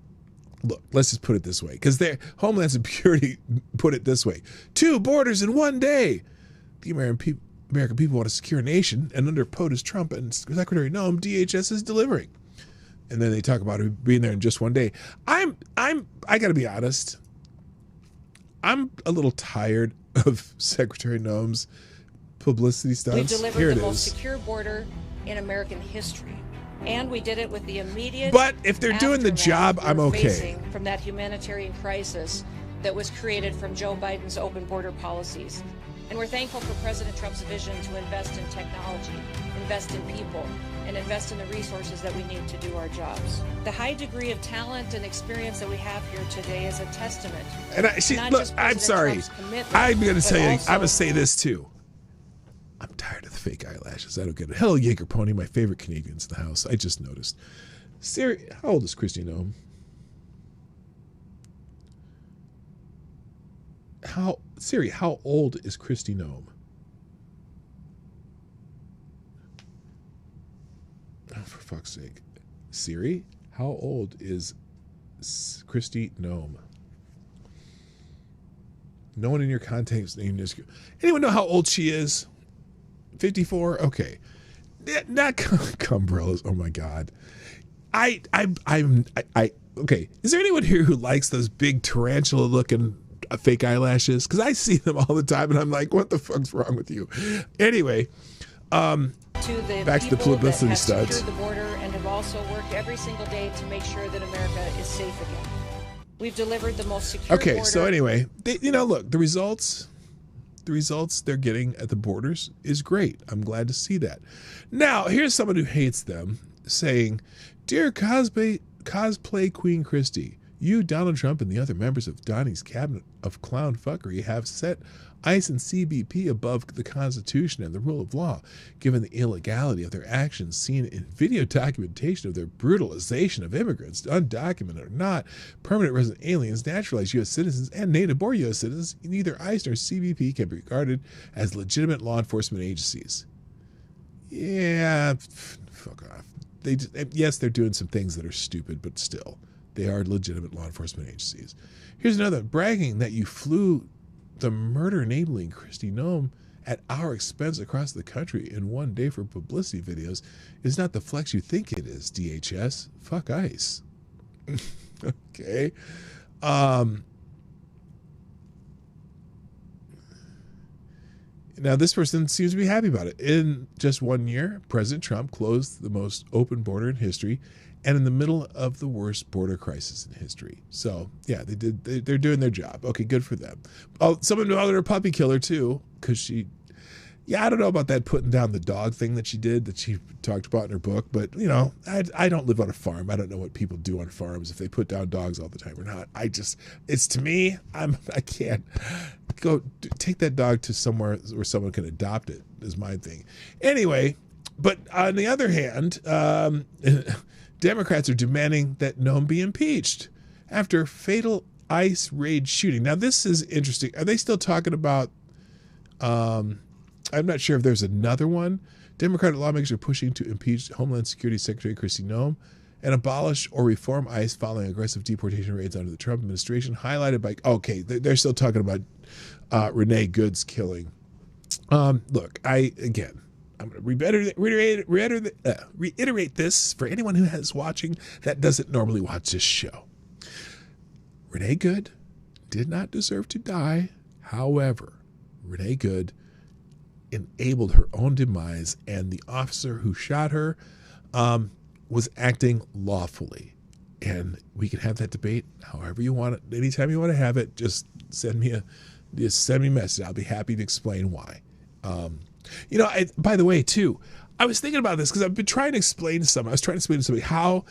D: let's just put it this way, because Homeland Security put it this way: 2 borders in one day. The American people want a secure nation, and under POTUS Trump and Secretary Noem, DHS is delivering. And then they talk about it being there in just one day. I got to be honest, I'm a little tired of Secretary Noem's publicity stunts.
L: We delivered the most secure border in American history, and we did it with the immediate.
D: But if they're doing the job, I'm okay.
L: From that humanitarian crisis that was created from Joe Biden's open border policies, and we're thankful for President Trump's vision to invest in technology, invest in people, and invest in the resources that we need to do our jobs. The high degree of talent and experience that we have here today is a testament.
D: And I'm sorry. I'm going to tell you, I'm going to say this too. I'm tired of the fake eyelashes. I don't get it. Hello, Jaeger Pony, my favorite Canadians in the house. I just noticed. Siri, how old is Kristi Noem? Siri, how old is Kristi Noem? Oh, for fuck's sake. Siri, how old is Kristi Noem? No one in your contacts name is. Anyone know how old she is? 54? Okay. Not Cumbrellas. Oh my God. Okay. Is there anyone here who likes those big tarantula looking fake eyelashes? Because I see them all the time and I'm like, what the fuck's wrong with you? Anyway, back to the publicity stunts.
L: The border and have also worked every single day to make sure that America is safe again. We've delivered the most secure
D: Okay,
L: border.
D: so anyway, look, the results they're getting at the borders is great. I'm glad to see that. Now, here's someone who hates them saying, "Dear cosplay Queen Kristi, you, Donald Trump, and the other members of Donnie's cabinet of clown fuckery have set ICE and CBP above the Constitution and the rule of law, given the illegality of their actions seen in video documentation of their brutalization of immigrants, undocumented or not, permanent resident aliens, naturalized U.S. citizens, and native-born U.S. citizens. Neither ICE nor CBP can be regarded as legitimate law enforcement agencies." Yeah, fuck off. Yes, they're doing some things that are stupid, but still, they are legitimate law enforcement agencies. Here's another, bragging that you flew the murder-enabling Kristi Noem at our expense across the country in one day for publicity videos is not the flex you think it is, DHS. Fuck ICE. Okay. Now, this person seems to be happy about it. In just 1 year, President Trump closed the most open border in history and in the middle of the worst border crisis in history. So, yeah, they're doing their job. Okay, good for them. Oh, someone called her a puppy killer, too, because I don't know about that putting down the dog thing that she did, that she talked about in her book, but, I don't live on a farm. I don't know what people do on farms, if they put down dogs all the time or not. It's to me, I can't. Go take that dog to somewhere where someone can adopt it, is my thing. Anyway, but on the other hand, Democrats are demanding that Noem be impeached after fatal ICE raid shooting. Now, this is interesting. Are they still talking about, I'm not sure if there's another one. Democratic lawmakers are pushing to impeach Homeland Security Secretary Kristi Noem and abolish or reform ICE following aggressive deportation raids under the Trump administration, highlighted by, okay, they're still talking about Renee Good's killing. Look, I'm going to reiterate this for anyone who is watching that doesn't normally watch this show. Renee Good did not deserve to die. However, Renee Good enabled her own demise, and the officer who shot her was acting lawfully. And we can have that debate however you want it. Anytime you want to have it, just send me a message. I'll be happy to explain why. By the way, too, I was thinking about this because I've been trying to explain to somebody. I was trying to explain to somebody how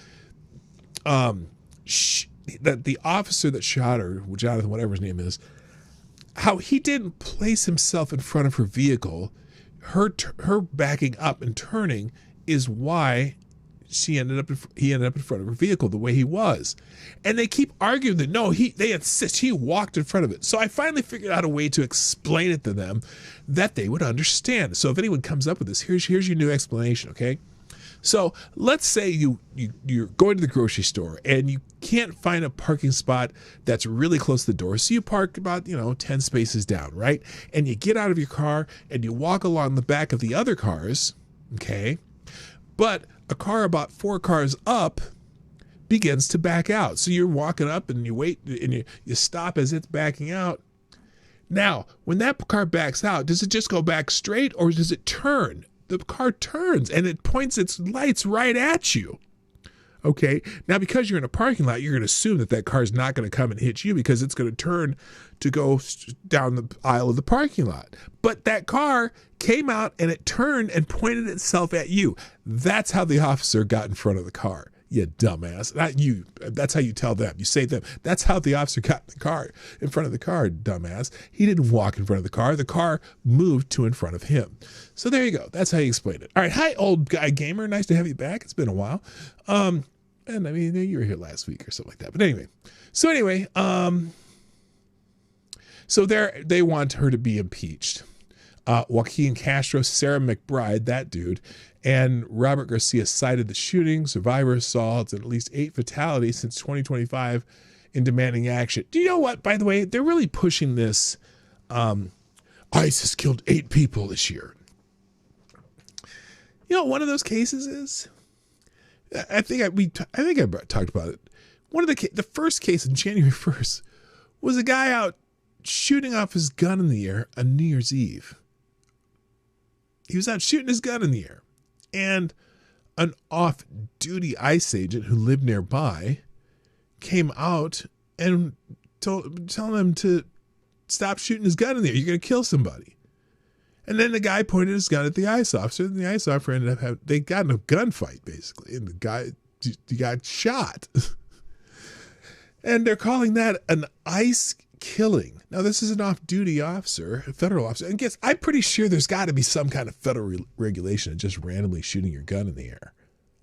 D: that the officer that shot her, Jonathan, whatever his name is, how he didn't place himself in front of her vehicle. Her backing up and turning is why he ended up in front of her vehicle the way he was. And they keep arguing that no, they insist he walked in front of it. So I finally figured out a way to explain it to them that they would understand. So if anyone comes up with this, here's your new explanation, okay? So let's say you're going to the grocery store and you can't find a parking spot that's really close to the door. So you park about, 10 spaces down, right? And you get out of your car and you walk along the back of the other cars, okay? But a car about 4 cars up begins to back out. So you're walking up and you wait and you stop as it's backing out. Now, when that car backs out, does it just go back straight or does it turn? The car turns and it points its lights right at you. Okay. Now, because you're in a parking lot, you're going to assume that car is not going to come and hit you because it's going to turn to go down the aisle of the parking lot. But that car came out and it turned and pointed itself at you. That's how the officer got in front of the car. You dumbass. Not you. That's how you tell them. You say them. That's how the officer got in front of the car, dumbass. He didn't walk in front of the car. The car moved to in front of him. So there you go. That's how you explain it. All right. Hi, old guy gamer. Nice to have you back. It's been a while. And I mean, you were here last week or something like that. But anyway. So they want her to be impeached. Joaquin Castro, Sarah McBride, that dude, and Robert Garcia cited the shooting, survivor assaults, and at least 8 fatalities since 2025 in demanding action. Do you know what, by the way, they're really pushing this. ICE has killed 8 people this year. You know what one of those cases is? I think I talked about it. One of the first case on January 1st was a guy out shooting off his gun in the air on New Year's Eve. He was out shooting his gun in the air, and an off-duty ICE agent who lived nearby came out and telling him to stop shooting his gun in the air. You're going to kill somebody. And then the guy pointed his gun at the ICE officer, and the ICE officer ended up they got in a gunfight, basically, and the guy he got shot. And they're calling that an ICE killing. Now, this is an off-duty officer, a federal officer. And I'm pretty sure there's got to be some kind of federal regulation of just randomly shooting your gun in the air.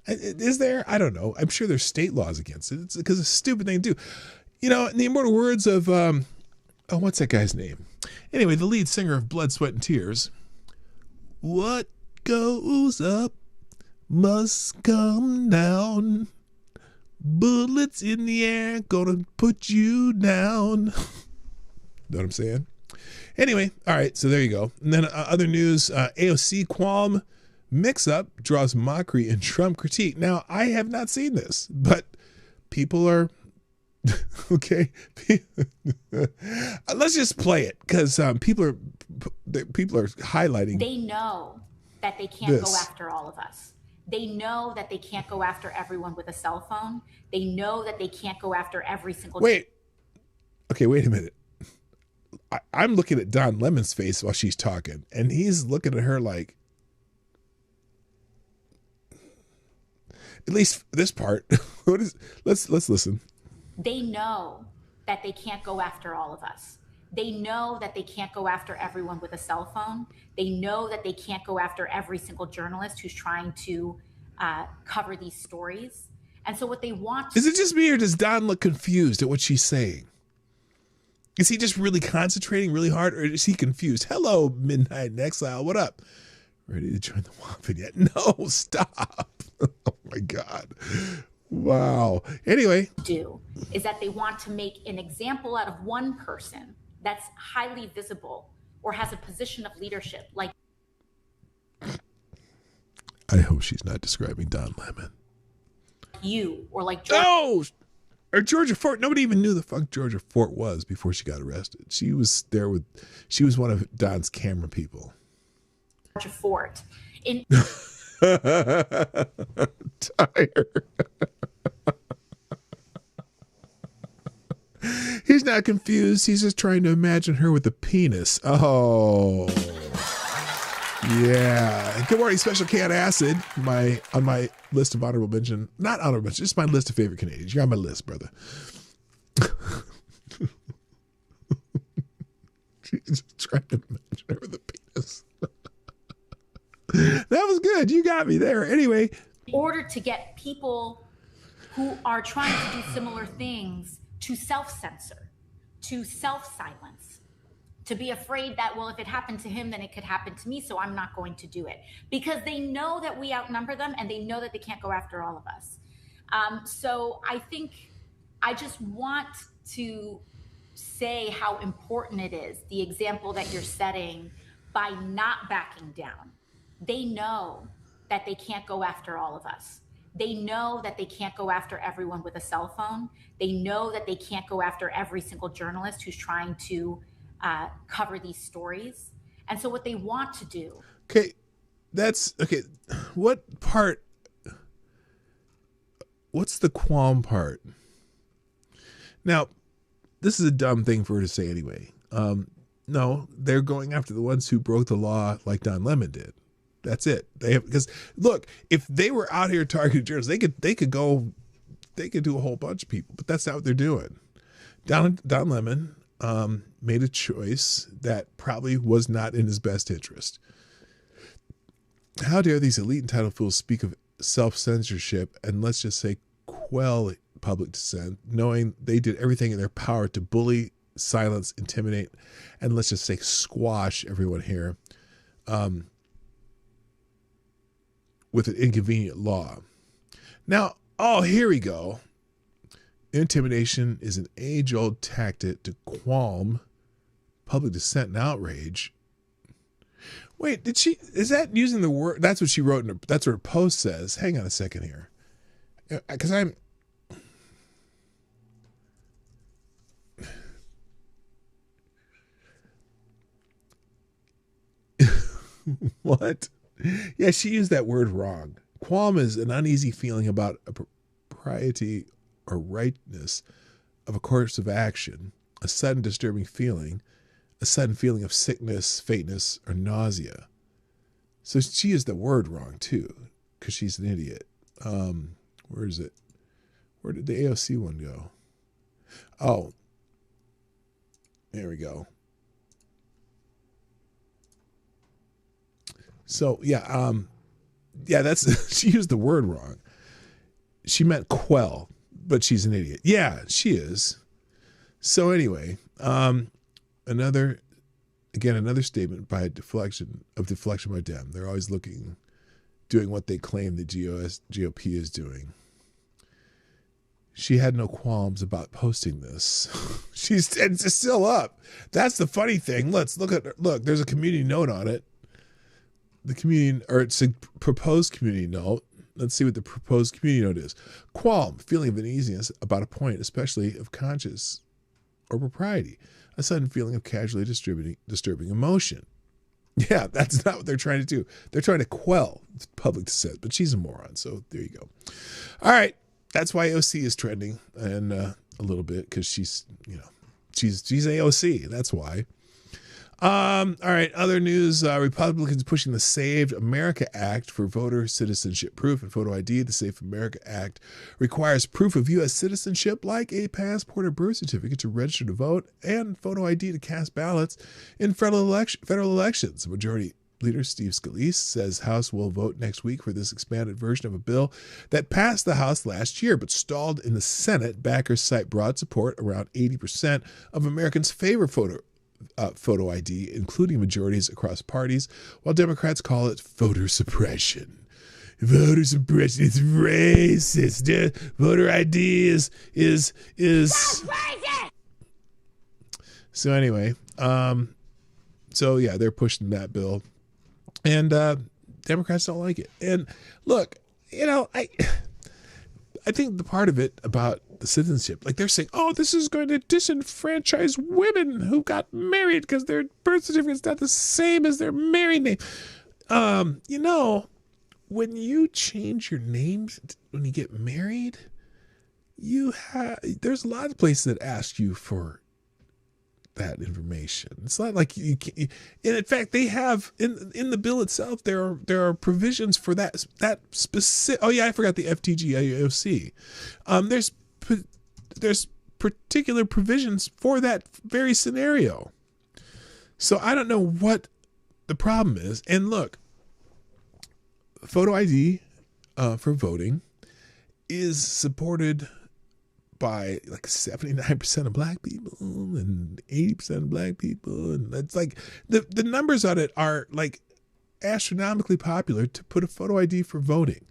D: Is there? I don't know. I'm sure there's state laws against it. It's because it's a stupid thing to do. You know, in the immortal words of, what's that guy's name? Anyway, the lead singer of Blood, Sweat, and Tears. What goes up must come down. Bullets in the air, gonna put you down. Know what I'm saying? Anyway, all right, so there you go. And then other news, AOC Qualm mix-up draws mockery and Trump critique. Now, I have not seen this, but people are... okay, let's just play it, because people are highlighting.
K: They know that they can't go after all of us. They know that they can't go after everyone with a cell phone. They know that they can't go after every single...
D: Wait a minute. I'm looking at Don Lemon's face while she's talking, and he's looking at her like, at least this part. Let's listen.
K: They know that they can't go after all of us. They know that they can't go after everyone with a cell phone. They know that they can't go after every single journalist who's trying to cover these stories. And so what they want...
D: Is it just me, or does Don look confused at what she's saying? Is he just really concentrating really hard, or is he confused? Hello, Midnight in Exile. What up? Ready to join the Wampin yet? No, stop. Oh, my God. Wow. Anyway.
K: Is that they want to make an example out of one person that's highly visible or has a position of leadership. Like,
D: I hope she's not describing Don Lemon.
K: You or like
D: or Georgia Fort. Nobody even knew the fuck Georgia Fort was before she got arrested. She was one of Don's camera people.
K: Georgia Fort.
D: Tired. He's not confused. He's just trying to imagine her with a penis. Oh, yeah. Good morning, Special Cat Acid. On my list of honorable mention, not honorable mention, just my list of favorite Canadians. You're on my list, brother. She's just trying to imagine her with a penis. That was good. You got me there. Anyway.
K: In order to get people who are trying to do similar things to self-censor, to self-silence, to be afraid that, well, if it happened to him, then it could happen to me, so I'm not going to do it. Because they know that we outnumber them, and they know that they can't go after all of us. So I think I just want to say how important it is, the example that you're setting by not backing down. They know that they can't go after all of us. They know that they can't go after everyone with a cell phone. They know that they can't go after every single journalist who's trying to cover these stories. And so what they want to do...
D: Okay, what part... What's the qualm part? Now, this is a dumb thing for her to say anyway. No, they're going after the ones who broke the law like Don Lemon did. That's it. Because look, if they were out here targeting journalists, they could do a whole bunch of people, but that's not what they're doing. Don Lemon made a choice that probably was not in his best interest. How dare these elite entitled fools speak of self-censorship and, let's just say, quell public dissent, knowing they did everything in their power to bully, silence, intimidate, and let's just say squash everyone here. with an inconvenient law. Now, oh, here we go. Intimidation is an age-old tactic to qualm public dissent and outrage. Wait, is that using the word? That's what she wrote that's what her post says. Hang on a second here. Because I'm... What? Yeah, she used that word wrong. Qualm is an uneasy feeling about a propriety or rightness of a course of action, a sudden disturbing feeling, a sudden feeling of sickness, faintness, or nausea. So she used the word wrong too, because she's an idiot. Where is it? Where did the AOC one go? Oh, there we go. So yeah, that's she used the word wrong. She meant quell, but she's an idiot. Yeah, she is. So anyway, another statement by deflection by Damme. They're always doing what they claim the GOP is doing. She had no qualms about posting this. It's still up. That's the funny thing. Let's look. There's a community note on it. It's a proposed community note. Let's see what the proposed community note is. Qualm, feeling of uneasiness about a point, especially of conscience or propriety. A sudden feeling of casually disturbing emotion. Yeah, that's not what they're trying to do. They're trying to quell public dissent, but she's a moron. So there you go. All right. That's why AOC is trending, and a little bit because she's AOC. That's why. All right. Other news: Republicans pushing the Save America Act for voter citizenship proof and photo ID. The Save America Act requires proof of U.S. citizenship, like a passport or birth certificate, to register to vote, and photo ID to cast ballots in federal elections. Majority Leader Steve Scalise says House will vote next week for this expanded version of a bill that passed the House last year but stalled in the Senate. Backers cite broad support. Around 80% of Americans favor photo ID, including majorities across parties, while Democrats call it voter suppression. Voter suppression, it's racist. Voter ID is so anyway, so yeah, they're pushing that bill. And Democrats don't like it. And look, I think the part of it about the citizenship, like they're saying, oh, this is going to disenfranchise women who got married because their birth certificate's not the same as their married name. When you change your name when you get married, there's a lot of places that ask you for that information. It's not like you can, and in fact they have in the bill itself there are provisions for that specific. Oh yeah, I forgot the FTG AOC. There's particular provisions for that very scenario. So I don't know what the problem is. And look, photo ID for voting is supported by like 79% of black people and 80% of black people. And it's like the numbers on it are like astronomically popular to put a photo ID for voting.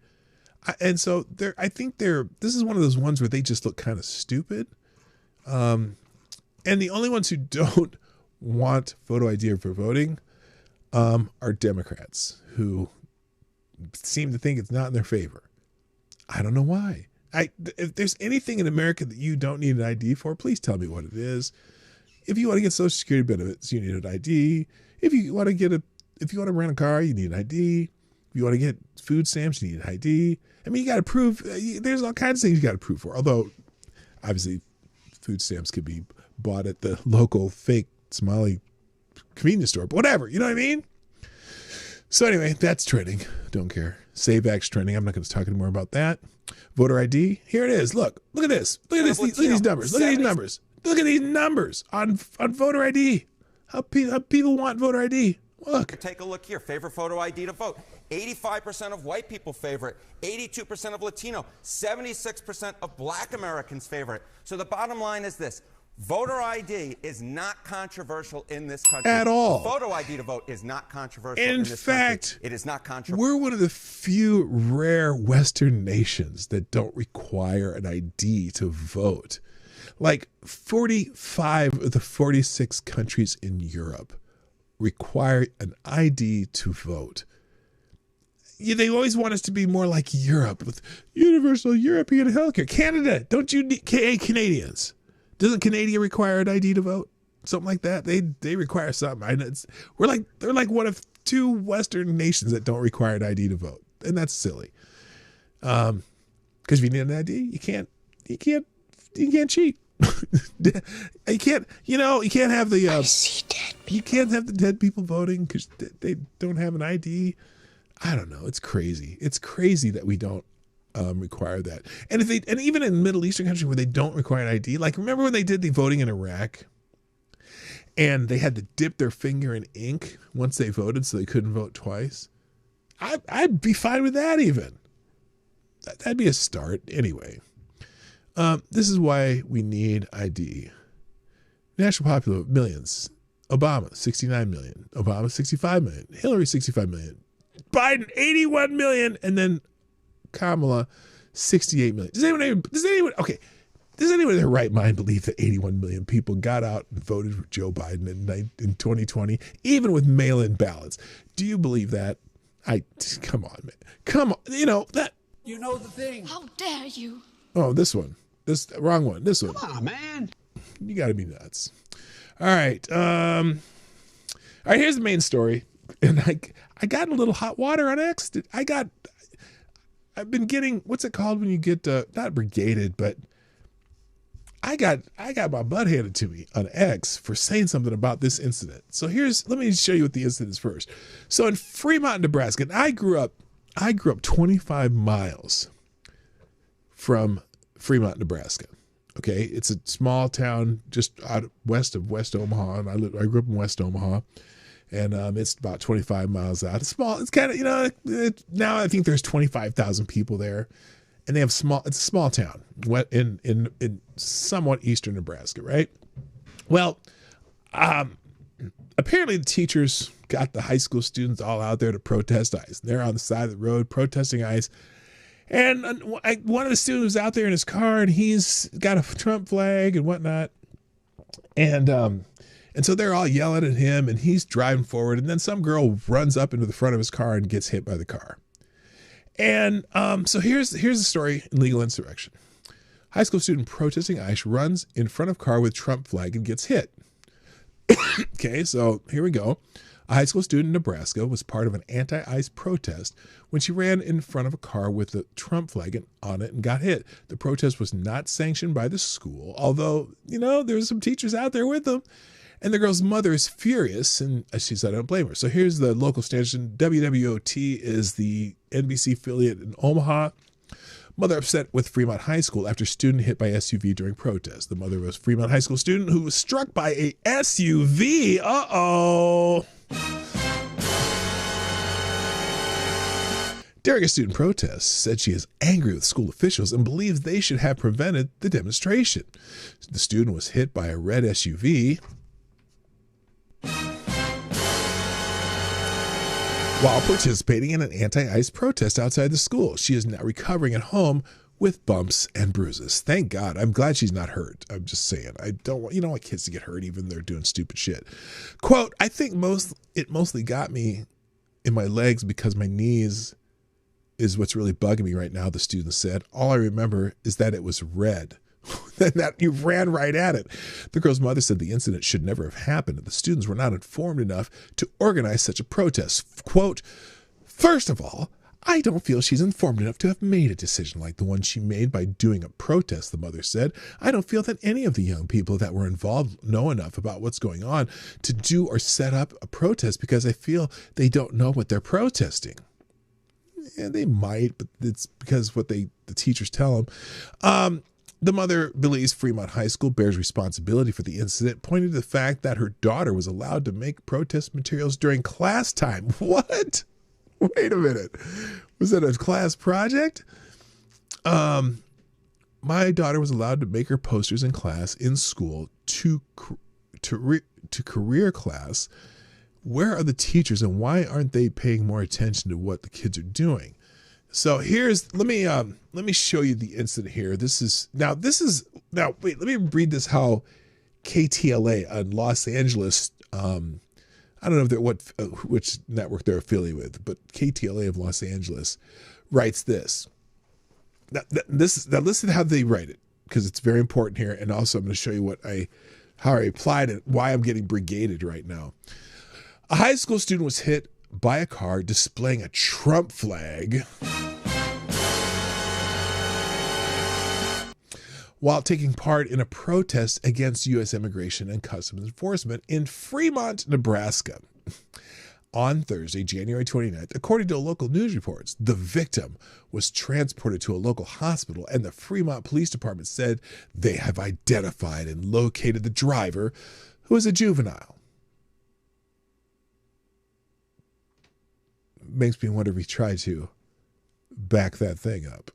D: And so I think this is one of those ones where they just look kind of stupid. And the only ones who don't want photo ID for voting are Democrats, who seem to think it's not in their favor. I don't know why. If there's anything in America that you don't need an ID for, please tell me what it is. If you want to get Social Security benefits, you need an ID. If you want to rent a car, you need an ID. If you want to get food stamps, you need an ID. I mean, you got to prove. There's all kinds of things you got to prove for. Although, obviously, food stamps could be bought at the local fake Somali convenience store. But whatever, you know what I mean? So anyway, that's trending. Don't care. Save Act's trending. I'm not going to talk anymore about that. Voter ID. Here it is. Look at this. Look at this. Look at these numbers. Look at these numbers. Look at these numbers on voter ID. How people want voter ID. Look.
M: Take a look here. Favorite photo ID to vote. 85% of white people favor it. 82% of Latino. 76% of black Americans favor it. So the bottom line is this. Voter ID is not controversial in this country.
D: At all.
M: Photo ID to vote is not controversial
D: in
M: this
D: fact,
M: country. It is not controversial.
D: We're one of the few rare Western nations that don't require an ID to vote. Like 45 of the 46 countries in Europe require an ID to vote. Yeah, they always want us to be more like Europe with universal European healthcare. Canada, don't you need Canadians? Doesn't Canada require an ID to vote? Something like that. They require something. They're like one of two Western nations that don't require an ID to vote, and that's silly. Because if you need an ID, you can't cheat. You can't have the you can't have the dead people voting because they don't have an ID. I don't know. It's crazy. It's crazy that we don't require that. And even in Middle Eastern countries where they don't require an ID, like remember when they did the voting in Iraq and they had to dip their finger in ink once they voted so they couldn't vote twice? I'd be fine with that even. That'd be a start anyway. This is why we need ID. National popular vote, millions. Obama, 69 million. Obama, 65 million. Hillary, 65 million. Biden, 81 million. And then Kamala, 68 million. Does anyone in their right mind believe that 81 million people got out and voted for Joe Biden in 2020, even with mail-in ballots? Do you believe that? Come on, man. Come on. You know that.
N: You know the thing.
K: How dare you?
D: Oh, this one. Wrong one. This one.
N: Come on, man.
D: You got to be nuts. All right. All right. Here's the main story. And I got a little hot water on X. I've been getting, what's it called when you get not brigaded, but I got my butt handed to me on X for saying something about this incident. So let me show you what the incident is first. So in Fremont, Nebraska, and I grew up 25 miles from Fremont, Nebraska. Okay, it's a small town just out west of West Omaha, and I grew up in West Omaha, and it's about 25 miles out. It's small. It's kind of now I think there's 25,000 people there, and they have it's a small town in somewhat eastern Nebraska, right? Well, apparently the teachers got the high school students all out there to protest ICE. They're on the side of the road protesting ICE. And one of the students was out there in his car, and he's got a Trump flag and whatnot. And so they're all yelling at him, and he's driving forward. And then some girl runs up into the front of his car and gets hit by the car. And so here's the story in legal insurrection. High school student protesting ICE runs in front of car with Trump flag and gets hit. Okay, so here we go. A high school student in Nebraska was part of an anti-ICE protest when she ran in front of a car with the Trump flag on it and got hit. The protest was not sanctioned by the school, although, there's some teachers out there with them. And the girl's mother is furious, and she said, I don't blame her. So here's the local station. WWOT is the NBC affiliate in Omaha. Mother upset with Fremont High School after student hit by SUV during protest. The mother was a Fremont High School student who was struck by a SUV. Uh-oh. During a student protest, said she is angry with school officials and believes they should have prevented the demonstration. The student was hit by a red SUV while participating in an anti-ICE protest outside the school. She is now recovering at home with bumps and bruises. Thank God. I'm glad she's not hurt. I'm just saying. I don't want kids to get hurt even when they're doing stupid shit. Quote, I think it mostly got me in my legs because my knees is what's really bugging me right now, the student said. All I remember is that it was red. And that you ran right at it. The girl's mother said the incident should never have happened, and the students were not informed enough to organize such a protest. Quote, first of all, I don't feel she's informed enough to have made a decision like the one she made by doing a protest, the mother said. I don't feel that any of the young people that were involved know enough about what's going on to do or set up a protest because I feel they don't know what they're protesting. Yeah, they might, but it's because what the teachers tell them. The mother believes Fremont High School bears responsibility for the incident, pointing to the fact that her daughter was allowed to make protest materials during class time. What? Wait a minute. Was that a class project? My daughter was allowed to make her posters in class, in school, to career class. Where are the teachers and why aren't they paying more attention to what the kids are doing? So let me show you the incident here. Wait, let me read this how KTLA on Los Angeles, I don't know which network they're affiliated with, but KTLA of Los Angeles writes this. Now listen to how they write it, because it's very important here, and also I'm going to show you how I applied it, why I'm getting brigaded right now. A high school student was hit by a car displaying a Trump flag while taking part in a protest against U.S. Immigration and Customs Enforcement in Fremont, Nebraska. On Thursday, January 29th, according to local news reports, the victim was transported to a local hospital, and the Fremont Police Department said they have identified and located the driver, who is a juvenile. Makes me wonder if he tried to back that thing up.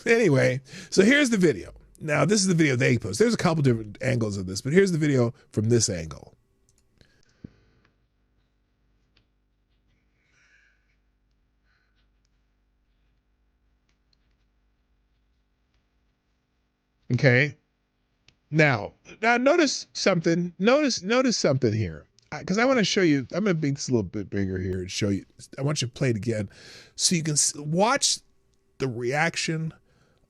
D: Anyway, so here's the video. Now, this is the video they post. There's a couple different angles of this, but here's the video from this angle. Okay. Now notice something. Notice something here. Because I want to show you, I'm going to make this a little bit bigger here and show you. I want you to play it again so you can watch the reaction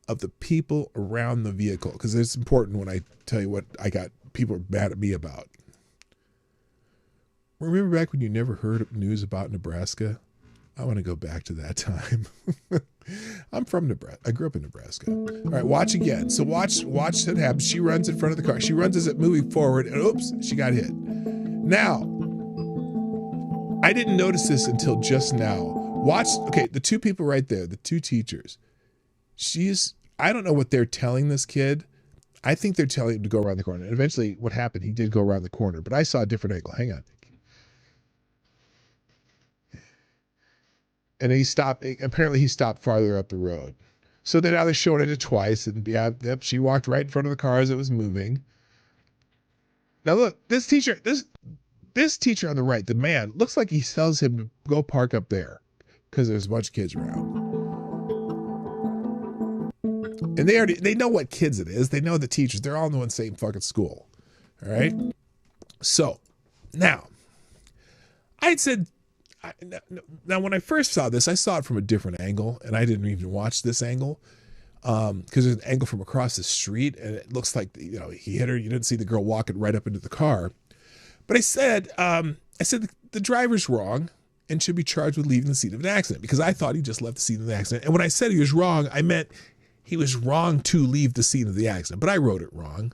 D: of the people around the vehicle, because it's important when I tell you what people are mad at me about. Remember back when you never heard news about Nebraska? I want to go back to that time. I'm from Nebraska. I grew up in Nebraska. All right, watch again. So watch what happens. She runs in front of the car. She runs as it moving forward, and oops, she got hit. Now, I didn't notice this until just now. Watch, okay, the two people right there, the two teachers. I don't know what they're telling this kid. I think they're telling him to go around the corner. And eventually what happened, he did go around the corner, but I saw a different angle. Hang on. And he stopped, apparently he stopped farther up the road. So then now they're showing it twice, and yep, she walked right in front of the car as it was moving. Now look, this teacher on the right, the man, looks like he tells him to go park up there because there's a bunch of kids around. And they know what kids it is. They know the teachers. They're all in the same fucking school. All right. So now I said, now when I first saw this, I saw it from a different angle, and I didn't even watch this angle. Because there's an angle from across the street, and it looks like, he hit her. You didn't see the girl walking right up into the car. But I said the driver's wrong and should be charged with leaving the scene of an accident, because I thought he just left the scene of the accident. And when I said he was wrong, I meant he was wrong to leave the scene of the accident, but I wrote it wrong.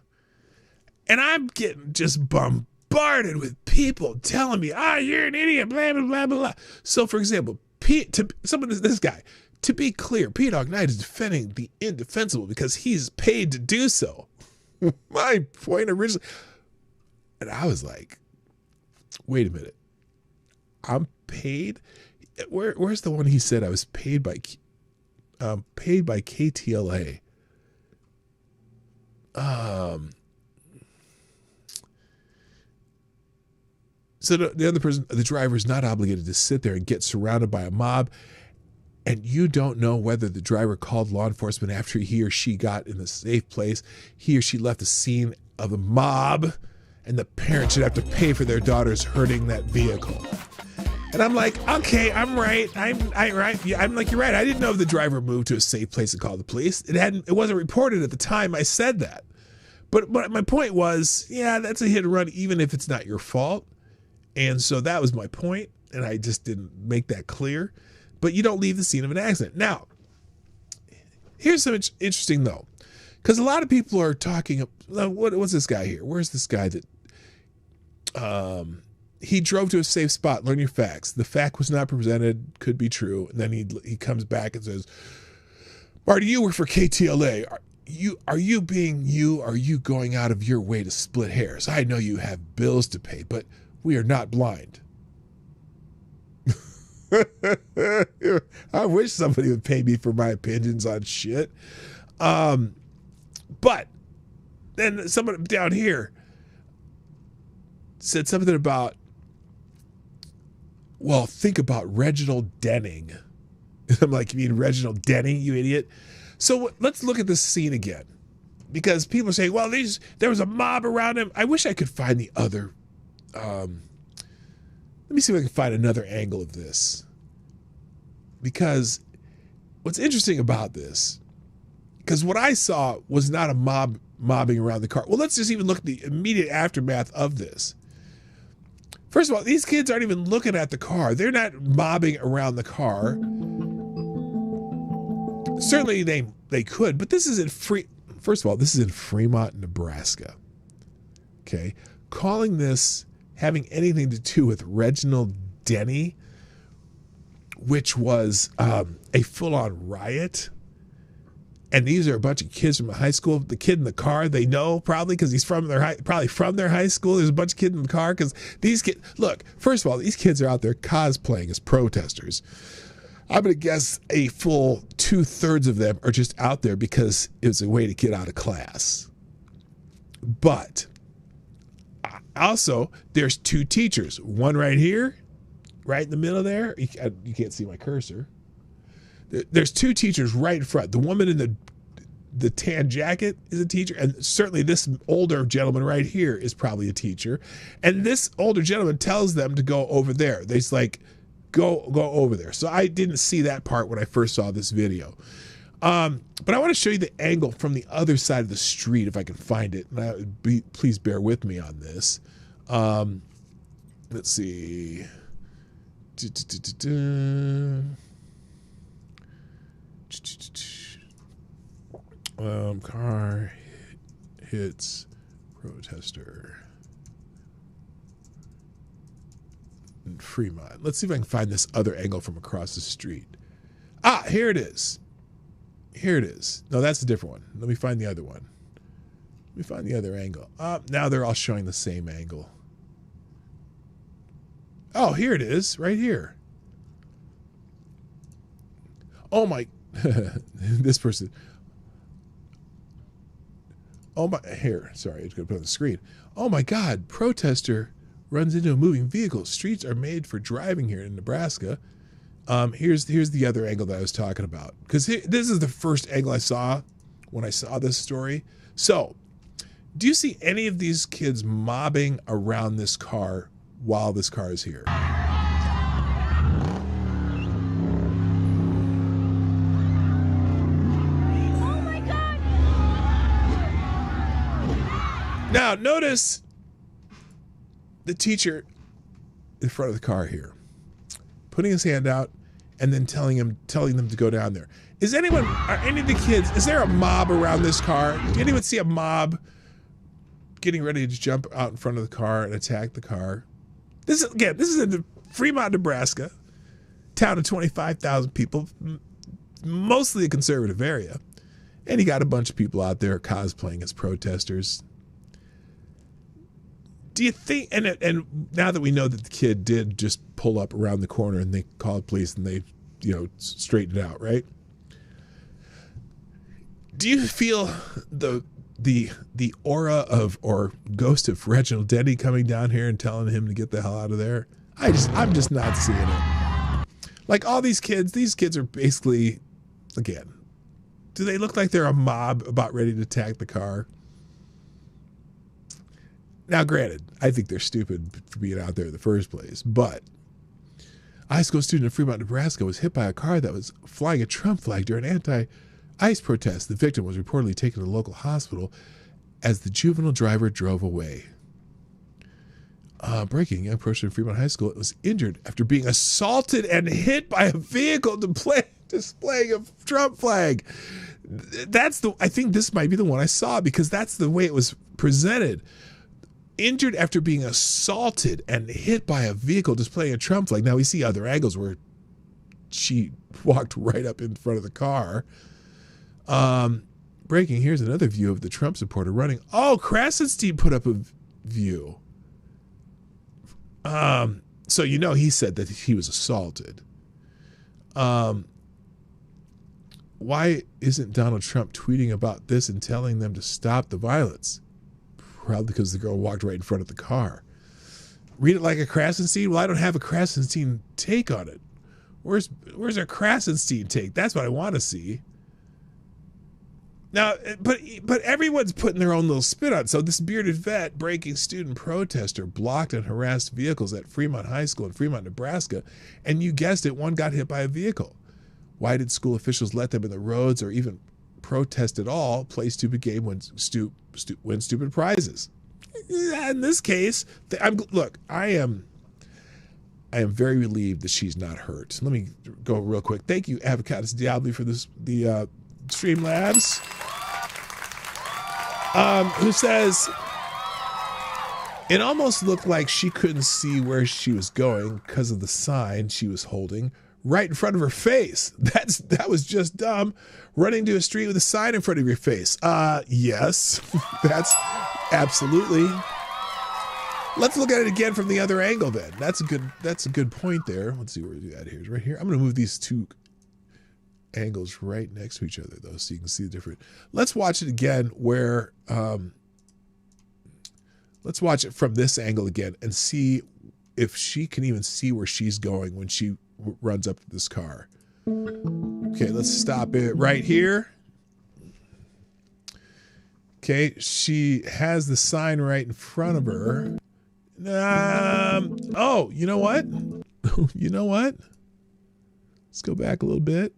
D: And I'm getting just bombarded with people telling me, you're an idiot, blah, blah, blah, blah. So for example, this guy, to be clear, PDawgKnight is defending the indefensible because he's paid to do so. My point originally. And I was like, wait a minute. I'm paid? Where's the one he said I was paid by KTLA? So the other person, the driver, is not obligated to sit there and get surrounded by a mob. And you don't know whether the driver called law enforcement after he or she got in a safe place. He or she left the scene of the mob, and the parents should have to pay for their daughters hurting that vehicle. And I'm like, okay, I'm right. I'm right. Yeah, I'm like, you're right. I didn't know if the driver moved to a safe place and called the police. It wasn't reported at the time I said that. But my point was, yeah, that's a hit and run, even if it's not your fault. And so that was my point, and I just didn't make that clear. But you don't leave the scene of an accident. Now, here's something interesting, though, because a lot of people are talking. What's this guy here? Where's this guy that he drove to a safe spot? Learn your facts. The fact was not presented. Could be true. And then he comes back and says, "Marty, you work for KTLA. Are you being you? Are you going out of your way to split hairs? I know you have bills to pay, but we are not blind." I wish somebody would pay me for my opinions on shit. But then someone down here said something about, well, think about Reginald Denning. I'm like, you mean Reginald Denning, you idiot? So let's look at this scene again. Because people are saying, well, there was a mob around him. I wish I could find the other. Let me see if I can find another angle of this. Because what's interesting about this, because what I saw was not a mobbing around the car. Well, let's just even look at the immediate aftermath of this. First of all, these kids aren't even looking at the car. They're not mobbing around the car. Certainly they could, but this is first of all, this is in Fremont, Nebraska. Okay. Calling this having anything to do with Reginald Denny, which was a full-on riot. And these are a bunch of kids from high school. The kid in the car, they know probably because he's from their high school. There's a bunch of kids in the car because these kids, look, first of all, these kids are out there cosplaying as protesters. I'm going to guess a full 2/3 of them are just out there because it was a way to get out of class. But also, there's two teachers. One right here, right in the middle there. You can't see my cursor. There's two teachers right in front. The woman in the tan jacket is a teacher, and certainly this older gentleman right here is probably a teacher. And this older gentleman tells them to go over there. They's like, go over there. So I didn't see that part when I first saw this video. But I want to show you the angle from the other side of the street if I can find it. And please bear with me on this. Let's see. Car hits protester in Fremont. Let's see if I can find this other angle from across the street. Ah, here it is. Here it is. No, that's a different one. Let me find the other one. Let me find the other angle. Now they're all showing the same angle. Oh, here it is, right here. Oh my, this person. Oh my, here, sorry, I was going to put it on the screen. Oh my God, protester runs into a moving vehicle. Streets are made for driving here in Nebraska. Here's the other angle that I was talking about. Because this is the first angle I saw when I saw this story. So, do you see any of these kids mobbing around this car while this car is here? Now, notice the teacher in front of the car here, putting his hand out and then telling them to go down there. Are any of the kids, is there a mob around this car? Did anyone see a mob getting ready to jump out in front of the car and attack the car? This is in Fremont, Nebraska, town of 25,000 people, mostly a conservative area. And you got a bunch of people out there cosplaying as protesters. Do you think, and now that we know that the kid did just pull up around the corner and they called police and they, straightened it out, right? Do you feel the aura of, or ghost of Reginald Denny coming down here and telling him to get the hell out of there? I'm just not seeing it. Like all these kids are basically, again, do they look like they're a mob about ready to attack the car? Now, granted, I think they're stupid for being out there in the first place, but a high school student in Fremont, Nebraska was hit by a car that was flying a Trump flag during an anti-ICE protest. The victim was reportedly taken to a local hospital as the juvenile driver drove away. Breaking, young person in Fremont High School was injured after being assaulted and hit by a vehicle displaying a Trump flag. I think this might be the one I saw because that's the way it was presented. Injured after being assaulted and hit by a vehicle displaying a Trump flag. Now we see other angles where she walked right up in front of the car. Breaking, here's another view of the Trump supporter running. Oh, Krasinski put up a view. So he said that he was assaulted. why isn't Donald Trump tweeting about this and telling them to stop the violence? Probably because the girl walked right in front of the car. Read it like a Krasenstein? Well, I don't have a Krasenstein take on it. Where's our Krasenstein take? That's what I want to see. Now, but everyone's putting their own little spin on it. So this bearded vet breaking student protester blocked and harassed vehicles at Fremont High School in Fremont, Nebraska. And you guessed it, one got hit by a vehicle. Why did school officials let them in the roads or even protest at all? Play stupid game, win stupid prizes. In this case, I am very relieved that she's not hurt. Let me go real quick. Thank you, Avocados Diablo, for the Streamlabs. Who says, it almost looked like she couldn't see where she was going because of the sign she was holding right in front of her face. That was just dumb. Running to a street with a sign in front of your face. Yes, that's absolutely. Let's look at it again from the other angle then. That's a good point there. Let's see where we do that here. Right here. I'm going to move these two angles right next to each other though, so you can see the different. Let's watch it again where let's watch it from this angle again and see if she can even see where she's going when she runs up to this car. Okay, let's stop it right here. Okay, she has the sign right in front of her. Oh, you know what? You know what? Let's go back a little bit.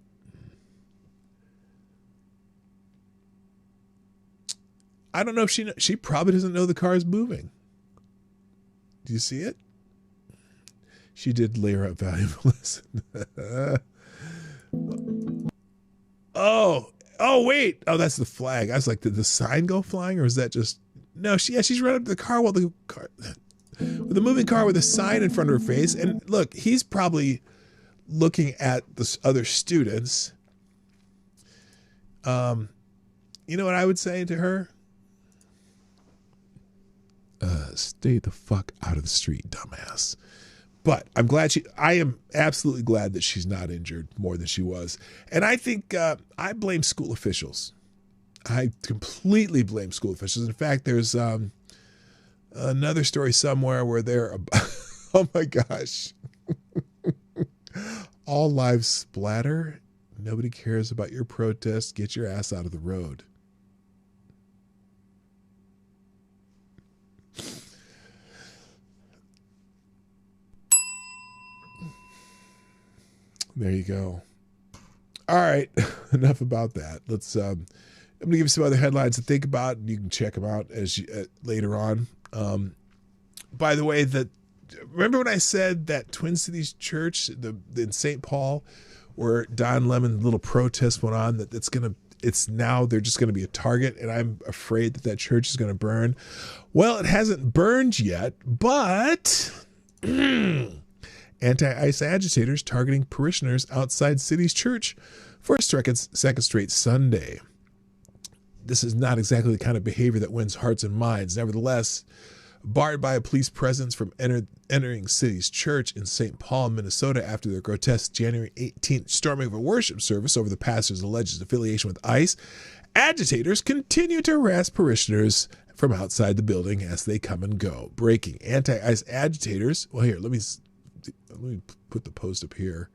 D: I don't know if she probably doesn't know the car is moving. Do you see it? She did layer up valuable lesson. Oh, wait. Oh, that's the flag. I was like, did the sign go flying or is that just... No, she's right up to the car while the moving car with a sign in front of her face. And look, he's probably looking at the other students. You know what I would say to her? Stay the fuck out of the street, dumbass. But I'm glad I am absolutely glad that she's not injured more than she was. And I think I blame school officials. I completely blame school officials. In fact, there's another story somewhere where they're, oh my gosh. All lives splatter. Nobody cares about your protest. Get your ass out of the road. There you go. All right. Enough about that. Let's, I'm going to give you some other headlines to think about. And you can check them out later on. By the way, remember when I said that Twin Cities Church in St. Paul, where Don Lemon's little protest went on, it's now they're just going to be a target, and I'm afraid that church is going to burn. Well, it hasn't burned yet, but anti-ICE agitators targeting parishioners outside City's church for a second straight Sunday. This is not exactly the kind of behavior that wins hearts and minds. Nevertheless, barred by a police presence from entering City's church in St. Paul, Minnesota, after their grotesque January 18th storming of a worship service over the pastor's alleged affiliation with ICE, agitators continue to harass parishioners from outside the building as they come and go. Breaking anti-ICE agitators. Well, here, let me put the post up here.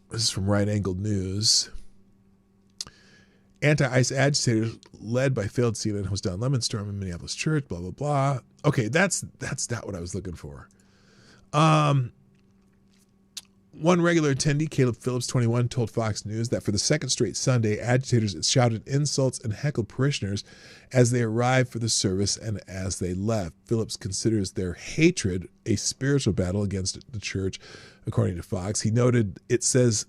D: This is from Right Angled News. Anti-ICE agitators led by failed CNN host Don Lemon storming Minneapolis church, blah, blah, blah. Okay, that's not what I was looking for. One regular attendee, Caleb Phillips, 21, told Fox News that for the second straight Sunday, agitators shouted insults and heckled parishioners as they arrived for the service and as they left. Phillips considers their hatred a spiritual battle against the church, according to Fox. He noted it says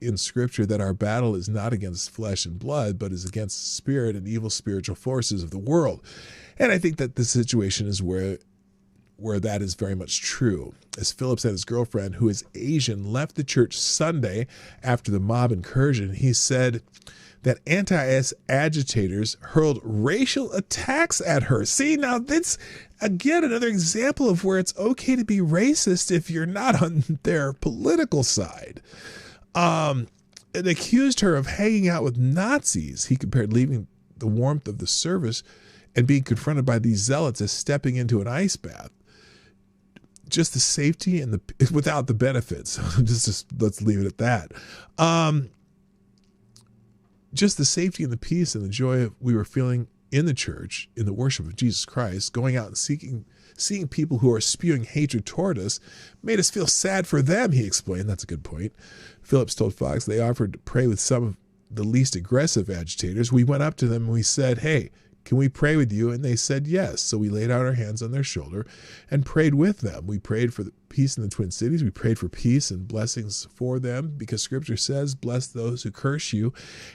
D: in scripture that our battle is not against flesh and blood, but is against spirit and evil spiritual forces of the world. And I think that the situation is where that is very much true. As Phillips and his girlfriend, who is Asian, left the church Sunday after the mob incursion, he said that anti-ICE agitators hurled racial attacks at her. See, now that's, again, another example of where it's okay to be racist if you're not on their political side. and accused her of hanging out with Nazis. He compared leaving the warmth of the service and being confronted by these zealots as stepping into an ice bath. Just the safety and without the benefits. just let's leave it at that. Just the safety and the peace and the joy we were feeling in the church, in the worship of Jesus Christ, going out and seeing people who are spewing hatred toward us made us feel sad for them, he explained. That's a good point. Phillips told Fox they offered to pray with some of the least aggressive agitators. We went up to them and we said, hey, can we pray with you? And they said yes. So we laid out our hands on their shoulder and prayed with them. We prayed for the peace in the Twin Cities. We prayed for peace and blessings for them because Scripture says, bless those who curse you.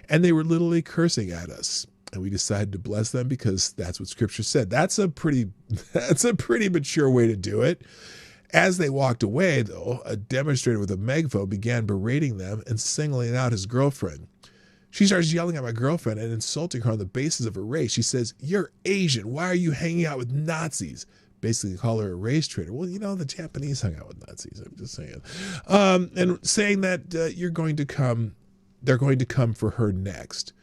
D: And they were literally cursing at us. And we decided to bless them because that's what Scripture said. That's a pretty mature way to do it. As they walked away, though, a demonstrator with a megaphone began berating them and singling out his girlfriend. She starts yelling at my girlfriend and insulting her on the basis of her race. She says, you're Asian. Why are you hanging out with Nazis? Basically call her a race traitor. Well, you know, the Japanese hung out with Nazis. I'm just saying. And saying that they're going to come for her next.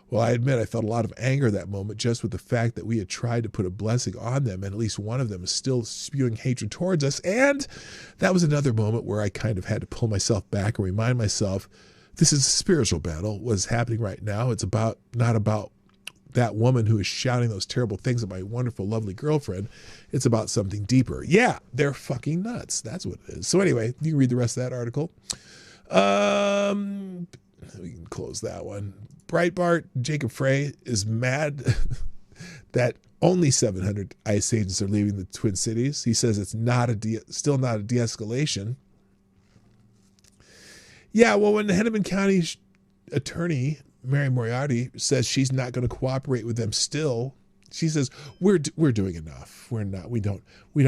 D: Well, I admit I felt a lot of anger at that moment just with the fact that we had tried to put a blessing on them and at least one of them is still spewing hatred towards us. And that was another moment where I kind of had to pull myself back and remind myself this is a spiritual battle. What's happening right now, it's not about that woman who is shouting those terrible things at my wonderful, lovely girlfriend. It's about something deeper. Yeah, they're fucking nuts. That's what it is. So anyway, you can read the rest of that article. We can close that one. Breitbart, Jacob Frey is mad that only 700 ICE agents are leaving the Twin Cities. He says it's still not a de-escalation. Yeah, well, when the Hennepin County attorney, Mary Moriarty, says she's not going to cooperate with them still, she says, we're doing enough. We don't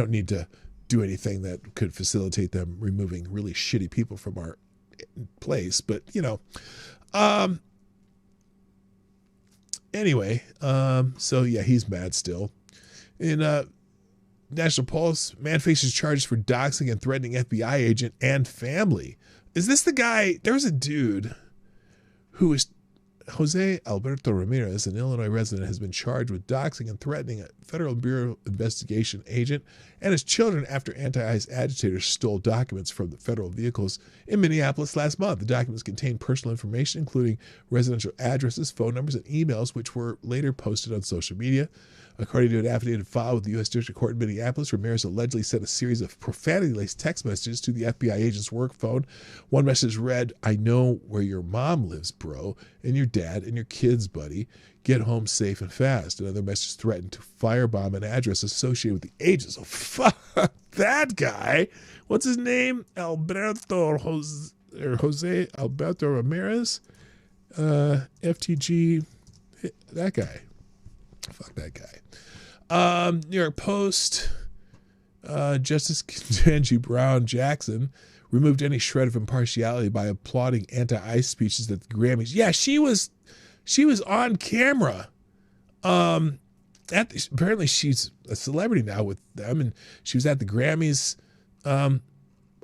D: need to do anything that could facilitate them removing really shitty people from our place. But, you know, anyway, so yeah, he's mad still. In National Pulse, man faces charges for doxing and threatening FBI agent and family. Is this the guy? There was a dude who is Jose Alberto Ramirez, an Illinois resident, has been charged with doxing and threatening a Federal Bureau Investigation agent and his children after anti-ICE agitators stole documents from the federal vehicles in Minneapolis last month. The documents contain personal information, including residential addresses, phone numbers, and emails, which were later posted on social media. According to an affidavit filed with the U.S. District Court in Minneapolis, Ramirez allegedly sent a series of profanity-laced text messages to the FBI agent's work phone. One message read, "I know where your mom lives, bro, and your dad and your kids, buddy. Get home safe and fast." Another message threatened to firebomb an address associated with the agent. So fuck that guy. What's his name? Jose Alberto Ramirez? FTG. That guy. Fuck that guy. New York Post, Justice Ketanji Brown Jackson removed any shred of impartiality by applauding anti-ICE speeches at the Grammys. Yeah, she was on camera. Apparently she's a celebrity now with them, and she was at the Grammys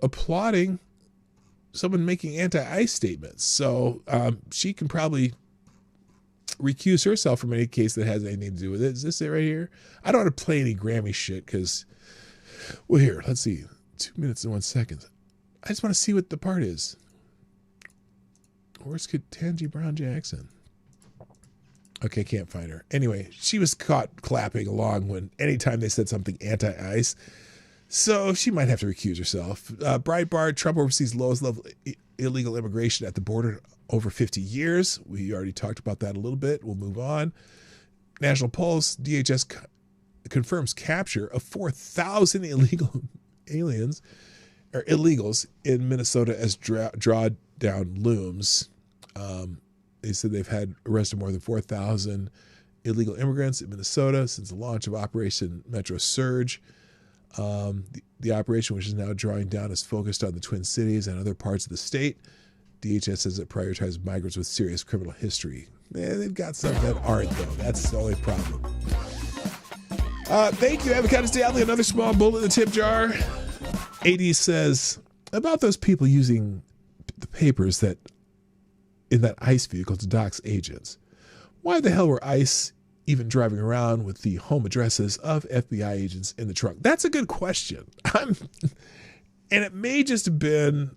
D: applauding someone making anti-ICE statements. So she can probably recuse herself from any case that has anything to do with it. Is this it right here? I don't want to play any Grammy shit because, well, here, let's see. 2 minutes and 1 second. I just want to see what the part is. Where's Ketanji Brown Jackson? Okay, can't find her. Anyway, she was caught clapping along when anytime they said something anti-ICE. So she might have to recuse herself. Breitbart, Trump oversees lowest level illegal immigration at the border over 50 years. We already talked about that a little bit. We'll move on. National Pulse, DHS confirms capture of 4,000 illegal aliens or illegals in Minnesota as drawdown looms. They said they've had arrested more than 4,000 illegal immigrants in Minnesota since the launch of Operation Metro Surge. The operation, which is now drawing down, is focused on the Twin Cities and other parts of the state. DHS says it prioritizes migrants with serious criminal history. They've got some that aren't, though. That's the only problem. Thank you, Avocado Daily. Another small bullet in the tip jar. AD says, about those people using the papers that in that ICE vehicle to dox agents. Why the hell were ICE even driving around with the home addresses of FBI agents in the trunk? That's a good question. And it may just have been,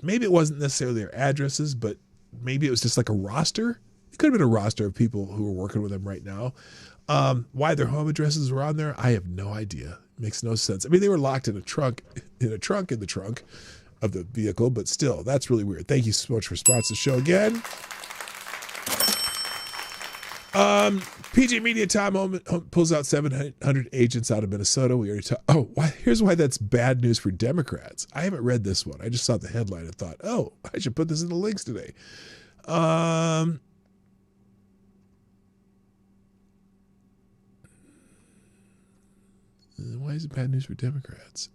D: maybe it wasn't necessarily their addresses, but maybe it was just like a roster. It could have been a roster of people who are working with them right now. Why their home addresses were on there, I have no idea. Makes no sense. I mean, they were locked in a trunk in the trunk of the vehicle, but still, that's really weird. Thank you so much for sponsoring the show again. PG Media Tom pulls out 700 agents out of Minnesota. We already talked. Here's why that's bad news for Democrats. I haven't read this one. I just saw the headline and thought, I should put this in the links today. Why is it bad news for Democrats?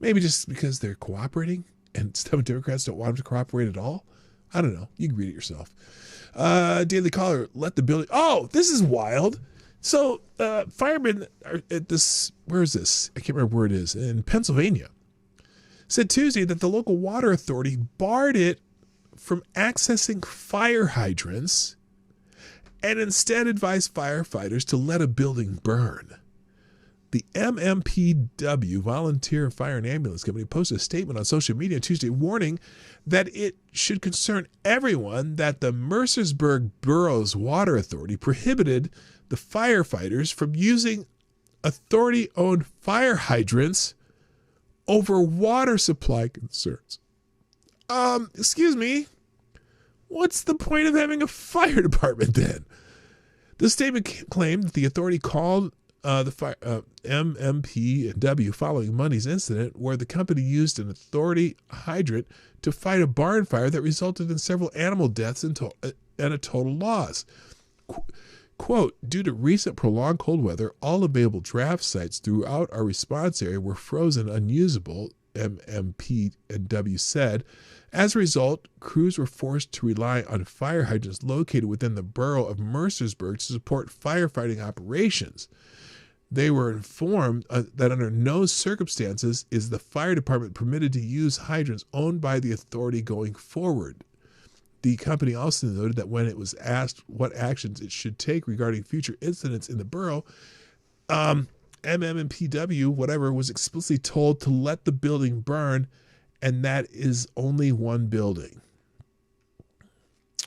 D: Maybe just because they're cooperating and some Democrats don't want them to cooperate at all? I don't know. You can read it yourself. Daily Caller, let the building... Oh, this is wild. So firemen are at this... Where is this? I can't remember where it is. In Pennsylvania. Said Tuesday that the local water authority barred it from accessing fire hydrants and instead advised firefighters to let a building burn. The MMPW, Volunteer Fire and Ambulance Company, posted a statement on social media Tuesday warning that it should concern everyone that the Mercersburg Borough's Water Authority prohibited the firefighters from using authority-owned fire hydrants over water supply concerns. Excuse me, what's the point of having a fire department then? The statement claimed that the authority called the fire, MMPW following Monday's incident where the company used an authority hydrant to fight a barn fire that resulted in several animal deaths and a total loss. Quote, due to recent prolonged cold weather, all available draft sites throughout our response area were frozen unusable, MMPW said. As a result, crews were forced to rely on fire hydrants located within the borough of Mercersburg to support firefighting operations. They were informed that under no circumstances is the fire department permitted to use hydrants owned by the authority going forward. The company also noted that when it was asked what actions it should take regarding future incidents in the borough, MMPW, whatever, was explicitly told to let the building burn, and that is only one building.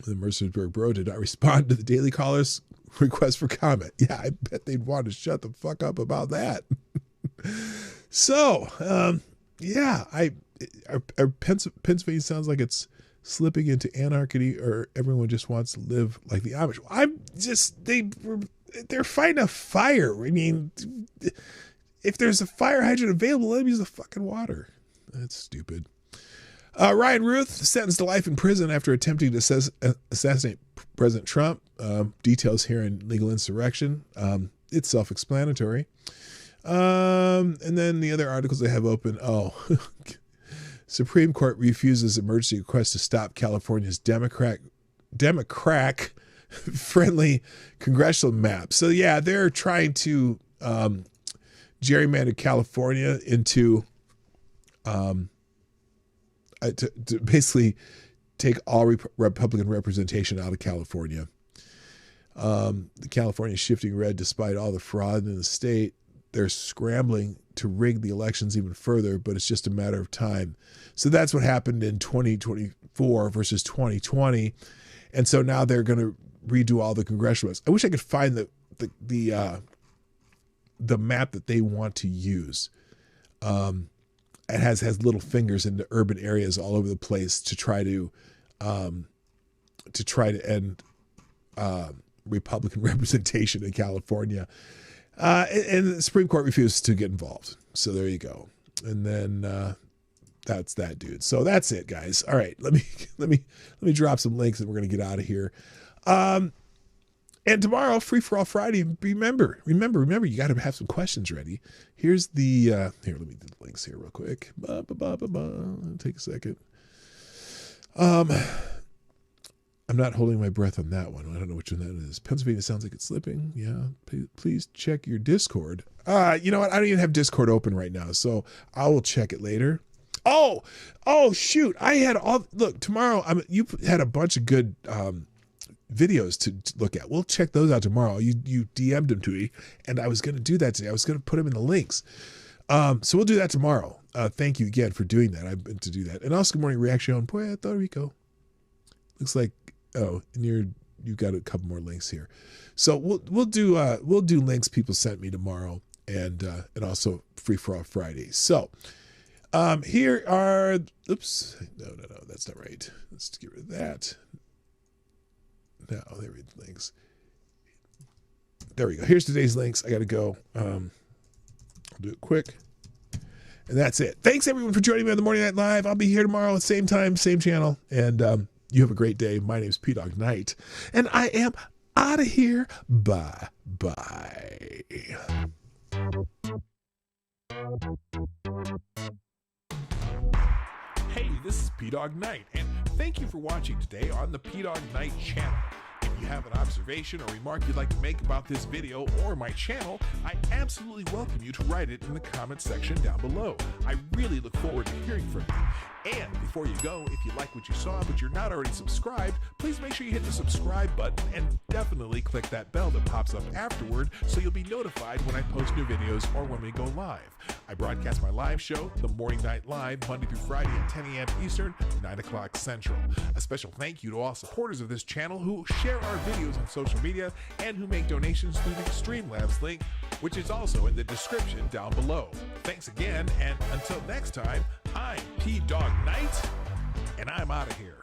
D: The Mercersburg Borough did not respond to the Daily Caller's request for comment. Yeah, I bet they'd want to shut the fuck up about that. So, our Pennsylvania sounds like it's slipping into anarchy, or everyone just wants to live like the Amish. They're fighting a fire. I mean, if there's a fire hydrant available, let them use the fucking water. That's stupid. Ryan Ruth sentenced to life in prison after attempting to assassinate President Trump. Details here in Legal Insurrection. It's self-explanatory. And then the other articles I have open. Supreme Court refuses emergency request to stop California's Democrat-friendly congressional map. So yeah, they're trying to gerrymander California into to basically take all Republican representation out of California. California is shifting red despite all the fraud in the state. They're scrambling to rig the elections even further, but it's just a matter of time. So that's what happened in 2024 versus 2020. And so now they're going to redo all the congressional maps. I wish I could find the map that they want to use. It has little fingers into urban areas all over the place to try to end Republican representation in California. And the Supreme Court refuses to get involved. So there you go. And then that's that, dude. So that's it, guys. All right, let me drop some links and we're gonna get out of here. And tomorrow, Free for All Friday. Remember, you got to have some questions ready. Here's the here. Let me do the links here real quick. Take a second. I'm not holding my breath on that one. I don't know which one that is. Pennsylvania sounds like it's slipping. Yeah. Please check your Discord. You know what? I don't even have Discord open right now, so I will check it later. Oh, shoot. I had look, tomorrow, you had a bunch of good videos to look at. We'll check those out tomorrow. You DM'd them to me, and I was going to do that today. I was going to put them in the links. So we'll do that tomorrow. Thank you again for doing that. I've been to do that. And also, good morning, reaction on Puerto Rico. Looks like, and you've got a couple more links here. So we'll do links people sent me tomorrow, and also Free for All Friday. So here are, oops, no, that's not right. Let's get rid of that. No, there are the links. There we go. Here's today's links. I got to go. I'll do it quick. And that's it. Thanks everyone for joining me on the Morning Night Live. I'll be here tomorrow, same time, same channel. And you have a great day. My name is Dawg Knight, and I am out of here. Bye.
C: Hey, this is Dawg Knight, and thank you for watching today on the Dawg Knight Channel. If you have an observation or remark you'd like to make about this video or my channel, I absolutely welcome you to write it in the comments section down below. I really look forward to hearing from you. And before you go, if you like what you saw but you're not already subscribed, please make sure you hit the subscribe button and definitely click that bell that pops up afterward so you'll be notified when I post new videos or when we go live. I broadcast my live show, The Morning Night Live, Monday through Friday at 10 a.m. Eastern, 9 o'clock Central. A special thank you to all supporters of this channel who share our videos on social media and who make donations through the Streamlabs link, which is also in the description down below. Thanks again, and until next time, I'm Dawg Knight, and I'm out of here.